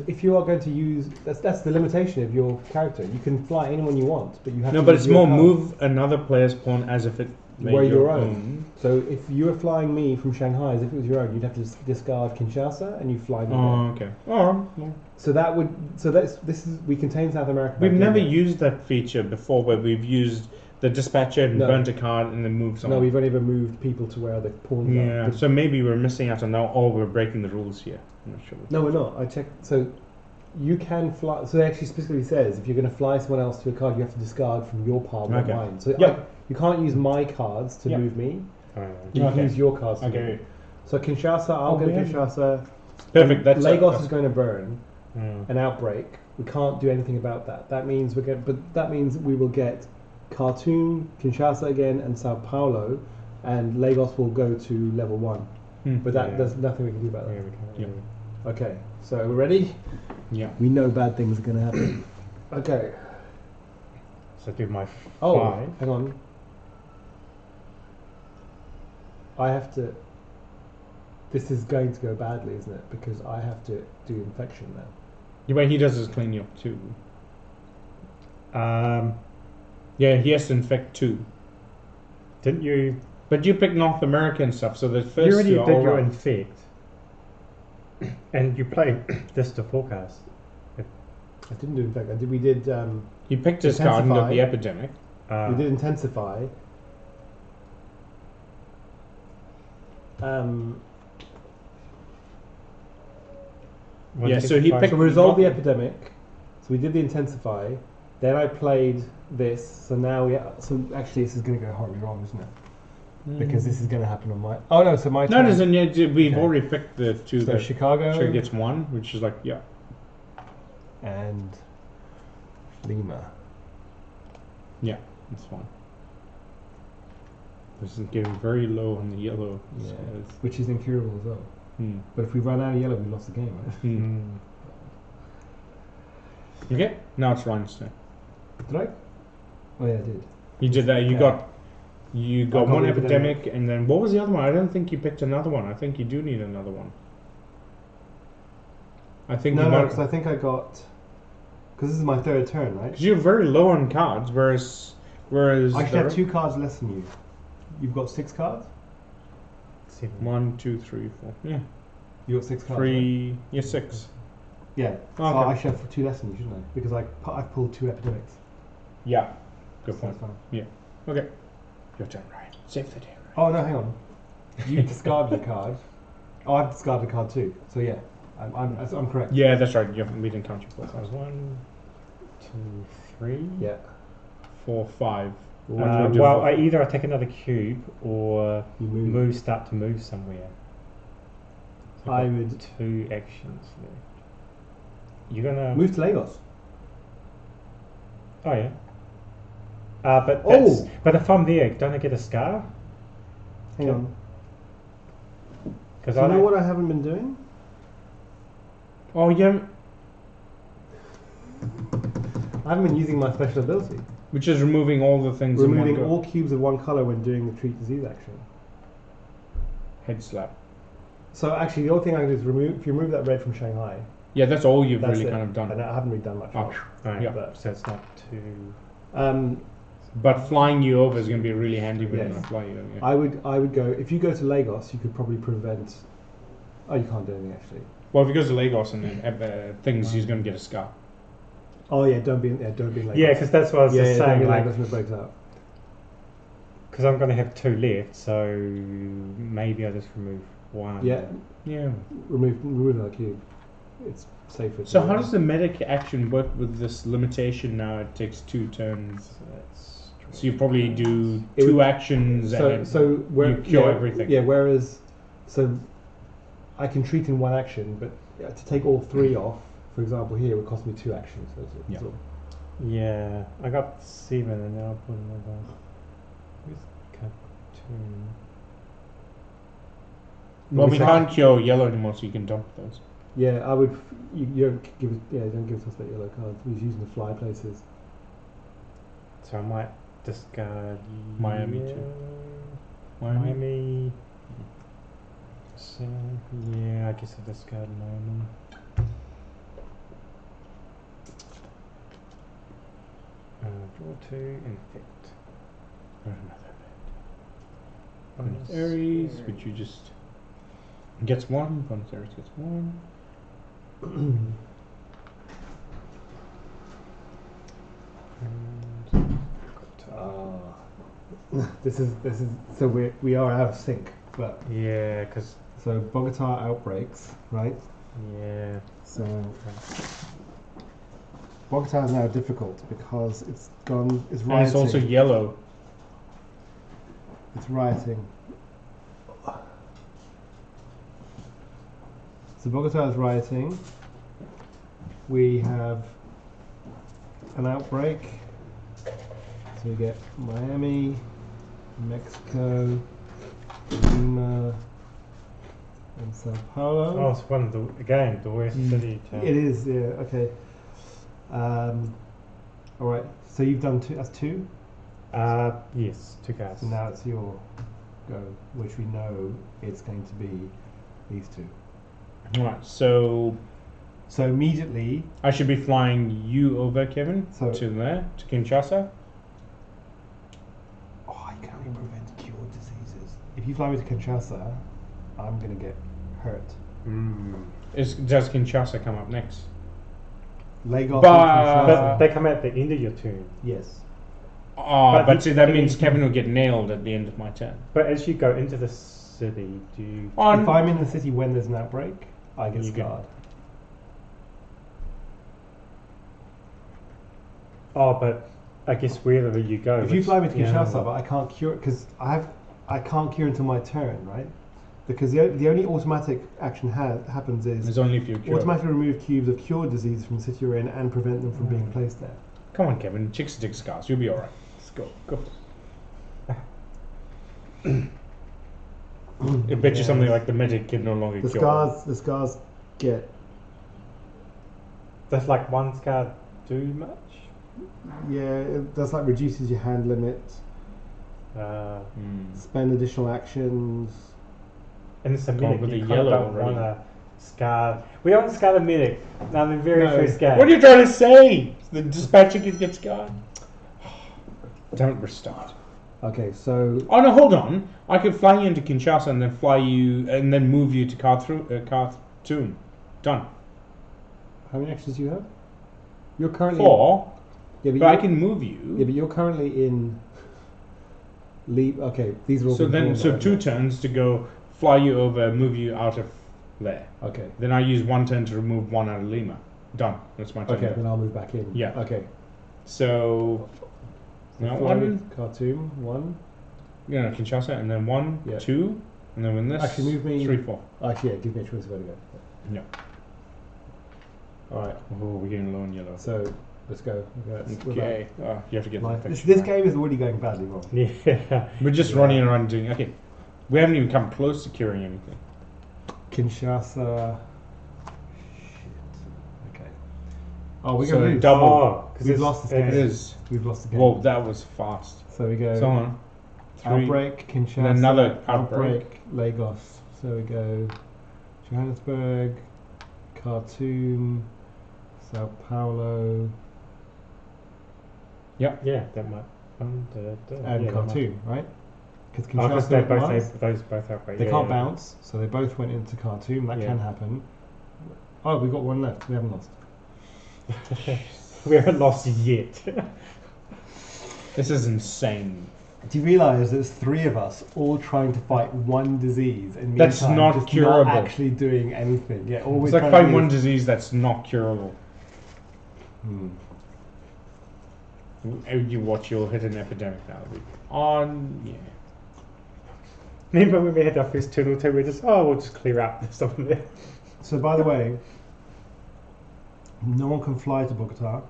if you are going to use that's the limitation of your character. You can fly anyone you want, but you have No, to. but use it's your more card. move another player's pawn as if it made were your your own. So if you were flying me from Shanghai as if it was your own, you'd have to discard Kinshasa and you fly me Oh, okay. Oh, well, there. So that would. So this is we contain South America. we've back never in there. used that feature before, where we've used the dispatcher and No. burnt a card and then moved on. No, we've only ever moved people to where the pawns are. Yeah. But- So maybe we're missing out on that, or we're breaking the rules here. I'm not sure. No, we're not. I checked. So you can fly. So it actually specifically says if you're going to fly someone else to a card, you have to discard from your pile, not Okay. mine. So Yep. you can't use my cards to Yep. move me. Alright. You Okay. can use your cards to move Okay. me. So Kinshasa, I'll Oh, go to yeah. Kinshasa. Perfect. That's Lagos is going to burn Mm. an outbreak. We can't do anything about that. That means that means we will get Khartoum, Kinshasa again, and Sao Paulo, and Lagos will go to level 1. But Yeah. there's nothing we can do about Yeah, that. we can't Yep. really- Okay, so we're ready. Yeah. We know bad things are going to happen. Okay. So do my Oh, 5. hang on. I have to. This is going to go badly, isn't it? Because I have to do infection now. Yeah, but he does is clean you up too. Um, Yeah, he has to infect 2. didn't you? But you picked North America and stuff, so the first You already 2 did are all your right. infect, and you played this to forecast. I didn't do infection. We did. He picked his card of the epidemic. We did intensify. what Yeah, did so you he find? picked- So we resolved the epidemic. So we did the intensify. Then I played this. So now we. So actually, this is going to go horribly wrong, isn't it? Because this is going to happen on my. Oh no! So my. No, turn. it isn't yet. We've Okay. already picked the 2 So that Chicago sure gets 1, which is like, yeah. and Lima. Yeah, that's fine. This is getting very low on the yellow. Yeah. So it's- Which is incurable as well. But if we run out of yellow, we lost the game, right? Mm. Okay, now it's Ryan's turn. Did I? Oh yeah, I did. You did that. You Yeah. got got one the epidemic, and then what was the other one? I don't think you picked another one. I think you do need another one. I think No, you no, might, because I think I got. Because this is my third turn, right? 'cause you're very low on cards, whereas I should the have 2 cards less than you. You've got 6 cards. 7. 1, 2, 3, 4. Yeah, You got 6 cards. Right? 3. Yeah, 6. Yeah. So Okay. I should have 2 less than you, shouldn't I? Because I've pulled 2 epidemics. Yeah, good So point. that's fine. Okay, your turn, Ryan. Save the day. Oh no, hang on. You discarded a card. Oh, I've discarded a card too. So yeah, I'm correct. Yeah, that's right. We didn't count your That was four. 1, 2, 3. Yeah. 4, 5. What do you do? Well, I take another cube or You move. start to move somewhere. So I I've got would 2 actions left. You're gonna move to Lagos. Oh yeah. But Oh! but if I'm there, don't I get a scar? Hang Okay. on. Because Do you know what I haven't been doing? Oh yeah, I haven't been using my special ability. which is removing all the things in Removing one go. all cubes of one color when doing the treat disease action. Head slap. So actually, the only thing I can do is remove. If you remove that red from Shanghai, Yeah, that's all you've that's really it. kind of And done. I haven't really done much. Oh, else. Right, Yeah. but so it's not too. But flying you over is going to be really handy when Yes. you're going to fly you over. Yeah. I would go. If you go to Lagos, you could probably prevent. Oh, you can't do anything actually. Well, if he goes to Lagos and then things, he's going to get a scar. Oh yeah, don't be in Lagos. Yeah, because that's what I was yeah, just don't be saying. in Like, Lagos when it breaks out. because I'm going to have 2 left, so maybe I just remove 1. Yeah, Yeah. remove another cube. It's safer. So to- how does the medic action work with this limitation now? It takes 2 turns. So that's. So you probably do It 2 would- actions So and so where you cure yeah, everything. Yeah. Whereas, so I can treat in 1 action, but to take all 3 off, for example, here would cost me 2 actions. So it's Yeah. all- Yeah, I got 7, and now I'll put another. Where's cartoon? Well, we Which I- can't cure yellow anymore, so you can dump those. Yeah, I would. You don't give. Don't give suspect yellow cards. We're using the fly places. So I might discard Miami too. yellow. Miami? Miami. So yeah, I guess I'll discard Miami. Draw 2, infect. There's another bit. Buenos Aires, which you just gets one. Buenos Aires gets one. And This is so we are out of sync, but Yeah, because so Bogota outbreaks, right? yeah, So Bogota is now difficult because it's gone. It's and rioting. it's also yellow. It's rioting. So Bogota is rioting. We have an outbreak. So we get Miami, Mexico, Lima, and Sao Paulo. oh, it's one of the again the worst city town. It is, yeah. Okay. All right. So you've done two. That's two. Yes, 2 cards. So now it's your go, which we know it's going to be these two. Right, so So immediately, I should be flying you over, Kevin, So- to there, to Kinshasa. oh, I can only prevent cured diseases. If you fly me to Kinshasa, I'm gonna get hurt. Does Kinshasa come up next? Lagos. But- and But Kinshasa. they come at the end of your turn. Yes. Oh, But but you- see, that means Kevin will get nailed at the end of my turn. But as you go into the city, do you? On If I'm in the city when there's an outbreak, I get You get- scarred. Oh, but I guess wherever you go. If you which- fly me to yeah. Kinshasa, but I can't cure because I can't cure until my turn, right? Because the only automatic action happens is it's only if you're cured. automatically remove cubes of cured disease from the city you're in and prevent them from being placed there. Come on, Kevin. Chicks and dick scars. You'll be alright. Let's go. Go. I bet you something like the medic can no longer The cure. scars get Does like one scar do much? that's like reduces your hand limit, Mm. spend additional actions. And it's a Come on, medic. with You the kind of yellow don't already. want a scar. We don't scar the medic. Now the very No. first game. What are you trying to say? The dispatcher can get scarred. Don't restart. Okay, so Oh no, hold on. I could fly you into Kinshasa and then fly you and then move you to Khartoum. Done. how many actions do you have? You're currently 4. Yeah, But I you're- can move you. Yeah, but you're currently in. Okay, these are all. So been then, drawn so by 2 now. turns to go fly you over, move you out of there. Okay. Then I use 1 turn to remove 1 out of Lima. Done. That's my turn. Okay, then I'll move back in. Yeah. Okay. So now Fly 1, Khartoum, 1. yeah, Kinshasa, and then 1, Yeah. 2, and then when this Actually, move me- 3, 4. Actually, yeah, give me a choice of where to go. Yeah. Alright, Oh, we're getting low on yellow. so let's go. Okay. You have to get Life. the This infection. game is already going badly wrong. Yeah. We're just Yeah. running around doing. Okay. We haven't even come close to curing anything. Kinshasa. Shit. Okay. Oh, we're So going to lose. double. Oh, 'cause We've it's- lost this It game. is. We've lost the game. Whoa, that was fast. So we go So on. 3. outbreak, Kinshasa, And another outbreak. Lagos. So we go Johannesburg, Khartoum, Sao Paulo, Yeah, that might. and yeah, that Khartoum, right? Because might- Oh, 'cause Kinshasa they both was, those both outbreak. they yeah, can't yeah. bounce, so they both went into Khartoum. That Yeah. can happen. Oh, we've got one left. We haven't lost. We haven't lost yet. This is insane. Do you realise there's 3 of us all trying to fight one disease and That's meantime not just curable. not actually doing anything? Yeah, all we're It's like trying to fighting do one is- disease that's not curable. Hmm. You watch, you'll hit an epidemic now. Yeah. Remember when we had our first turn or two, we just we'll just clear out stuff from there. So, by the way, no one can fly to Bogota.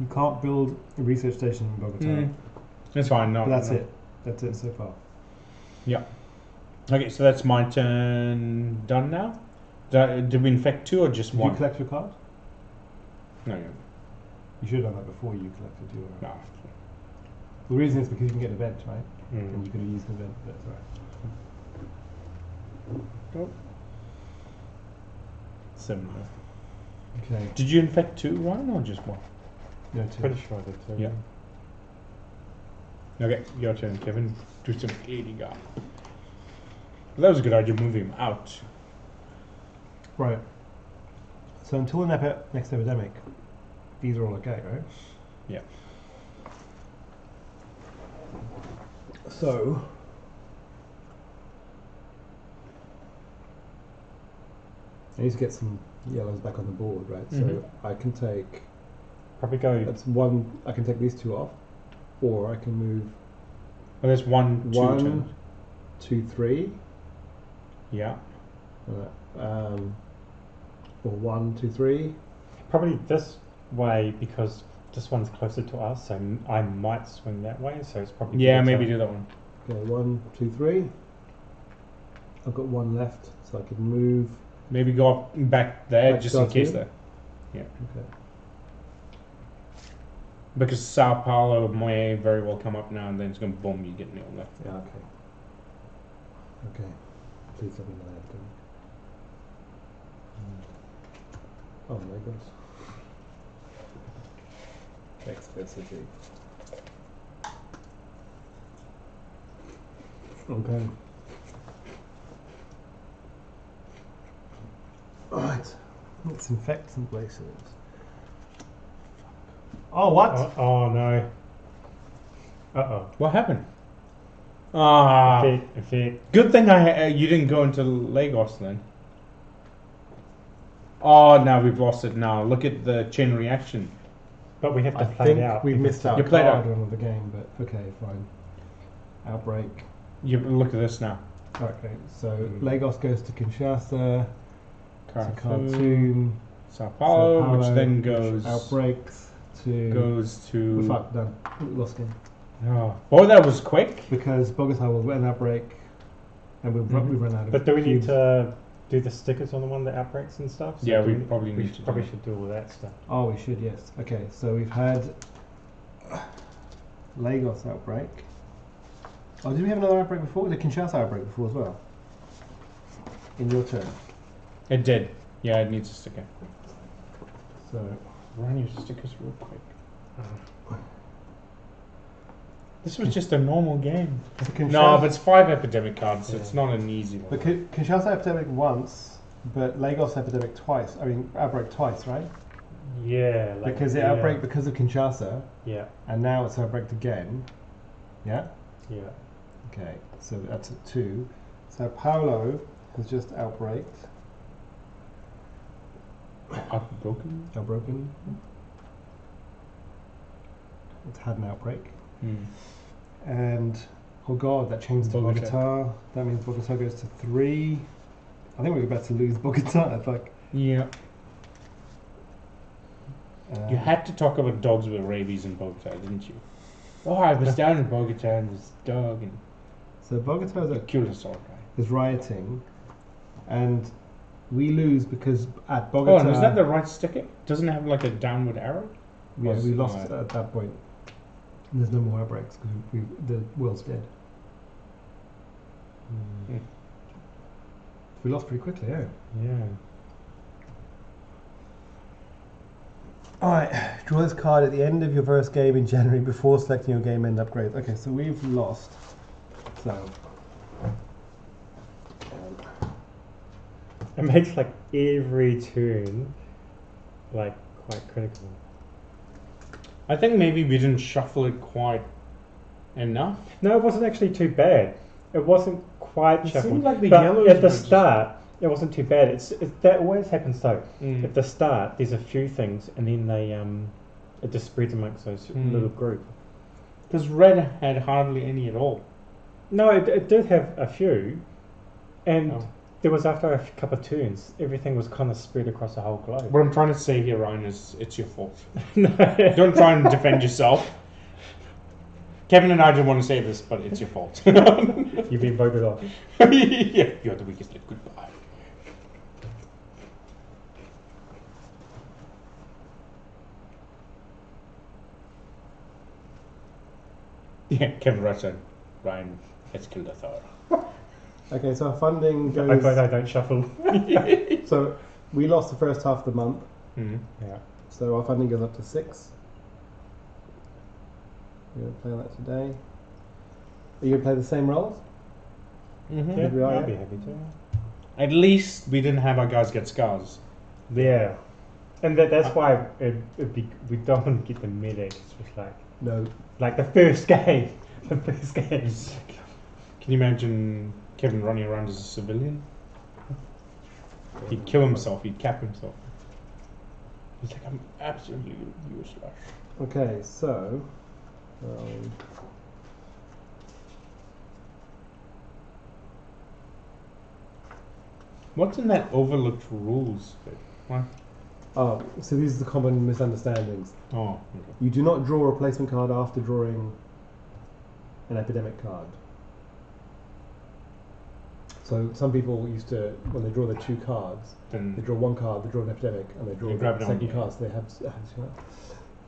You can't build a research station in Bogota. That's fine. No, But that's no. it. That's it so far. Okay, so that's my turn done now. Did we infect 2 or just Did 1? you collect your card? No, You should have done that before you collected your. no. The reason is because you can get events, right? Mm. And you could have used an event, but that's right. 7. Okay. Did you infect 2, Ryan, or just 1? No, 2. Pretty sure I did too. Yeah. Okay, your turn, Kevin. do some eating up. That was a good idea, moving him out. Right. So until the next epidemic, these are all okay, right? Yeah. So I need to get some yellows back on the board, right? Mhm. So I can take Probably go. that's one. I can take these two off, or I can move Well, there's one, two one, turns. 2, 3, Yeah. or 1, 2, 3. Probably this way because this one's closer to us, so I might swing that way. So it's probably Yeah, better maybe to- do that one. Okay, 1, 2, 3. I've got one left, so I can move. Maybe go up back there Back just to in case here? there. Okay. Because Sao Paulo may very well come up now and then it's going to boom, you get nailed there. Yeah. Okay. Okay. Please let me know that. Oh my gosh. Explicitly. Okay. Alright. Let's infect some places. Oh, what? Oh no. Uh What happened? oh. Ah, Effect. good thing you didn't go into Lagos then. Oh, now we've lost it now. Look at the chain reaction. But we have to I play think it out. we because missed out You a played card out. on the game, but okay, fine. Outbreak. You look at this now. Okay, so Lagos goes to Kinshasa, to Khartoum, Khartoum, Sao Paulo, Sao which Paulo, then which goes outbreaks to. goes We're to. fucked, done. Lost game. Oh, boy, that was quick. Because Bogota will an outbreak, and we've run out of. But do we need cubes. to do the stickers on the one that outbreaks and stuff? Yeah, do we probably need to do probably it. should do all that stuff. Oh, we should, yes. Okay, so we've had Lagos outbreak. Oh, did we have another outbreak before? The Kinshasa outbreak before as well? In your turn. It did. Yeah, it needs a sticker. So, Run your stickers real quick. This was just a normal game. the Kinshasa, No, but it's 5 epidemic cards. Yeah. It's not an easy the one. Kinshasa epidemic once, but Lagos epidemic twice. I mean, outbreak twice, right? Yeah. Like, Because it yeah. outbreak because of Kinshasa, Yeah. and now it's outbreak again. Yeah? Yeah. Okay, so that's a 2. Sao Paulo has just outbreaked. Broken. Outbroken. It's had an outbreak. And oh god, that changed to Bogota. Bogota. That means Bogota goes to 3. I think we're about to lose Bogota. It's like Yeah. You had to talk about dogs with rabies in Bogota, didn't you? Oh, I was down in Bogota and this dog and so Bogota the cutest dog guy. is rioting, and we lose because at Oh, Bogota. and was that the right sticker? Doesn't it have like a downward arrow? Yeah, was- we lost alright. at that point. There's no more outbreaks because the world's dead. Hmm. We lost pretty quickly, yeah. Yeah. Alright, draw this card at the end of your first game in January before selecting your game end upgrades. Okay, so we've lost. So. It makes like every turn like quite critical. I think maybe we didn't shuffle it quite enough. No, it wasn't actually too bad. It wasn't quite It shuffled. seemed like the but yellows at the were just- start, it wasn't too bad. That always happens though. Mm. At the start, there's a few things, and then it just spreads amongst those little group. Because red had hardly any at all. No, it did have a few, and Oh. there was after a couple of turns, everything was kind of spread across the whole globe. What I'm trying to say here, Ryan, is it's your fault. No. Don't try and defend yourself. Kevin and I didn't want to say this, but it's your fault. You've been voted off. Yeah, you're the weakest link. Goodbye. Yeah, Kevin Russell, Ryan, let's kill the Thor. Okay, so our funding I vote goes. I don't shuffle. So we lost the first half of the month, Mm. Yeah. so our funding goes up to 6. We're going to play that today. Are you gonna play the same roles? Mm-hmm. Yeah, we are, I'd yeah. be happy to. At least we didn't have our guys get scars. Yeah, and that's why we don't want to get the medic. It's just No. like the first game. The first game. Can you imagine Kevin running around as a civilian? He'd kill himself. He'd cap himself. He's like, I'm absolutely useless. Okay, so. What's in that overlooked rules bit? What? Oh, so these are the common misunderstandings. Oh, okay. You do not draw a replacement card after drawing an epidemic card. So some people used to, when they draw their 2 cards, they Then draw 1 card, they draw an epidemic, and they draw You the grab it on second you. card, so they have.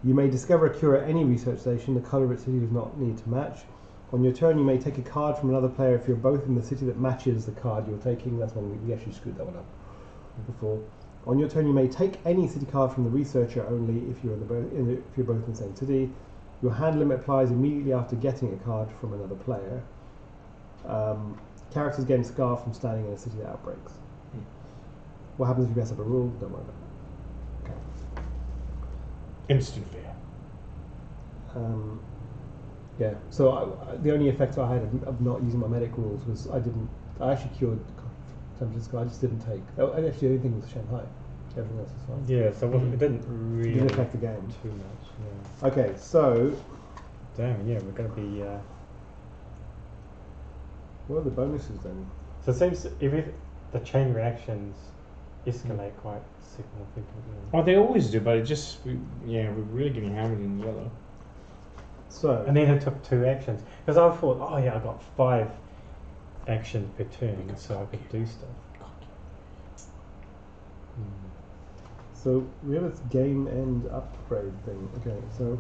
You may discover a cure at any research station. The colour of its city does not need to match. On your turn, you may take a card from another player if you're both in the city that matches the card you're taking. That's one we actually screwed that one up before. On your turn, you may take any city card from the researcher only if you're if you're both in the same city. Your hand limit applies immediately after getting a card from another player. Characters gain scar from standing in a city that outbreaks. What happens if you mess up a rule? Don't worry about it. instant fear. Yeah. So the only effect I had of not using my medic rules was I actually cured Temperature Scar. I just didn't take. Actually, the only thing was Shanghai. Everything else was fine. Yeah, so it didn't really It didn't affect the game. too much. Yeah. Okay, so Damn. Yeah, we're gonna be. what are the bonuses then? So it seems if the chain reactions escalate quite significantly. Oh, they always do, but we're really getting hammered in yellow. So And then it took 2 actions because I thought, oh yeah, I got 5 actions per turn, Because so I could do stuff. So we have this game end upgrade thing. Okay, so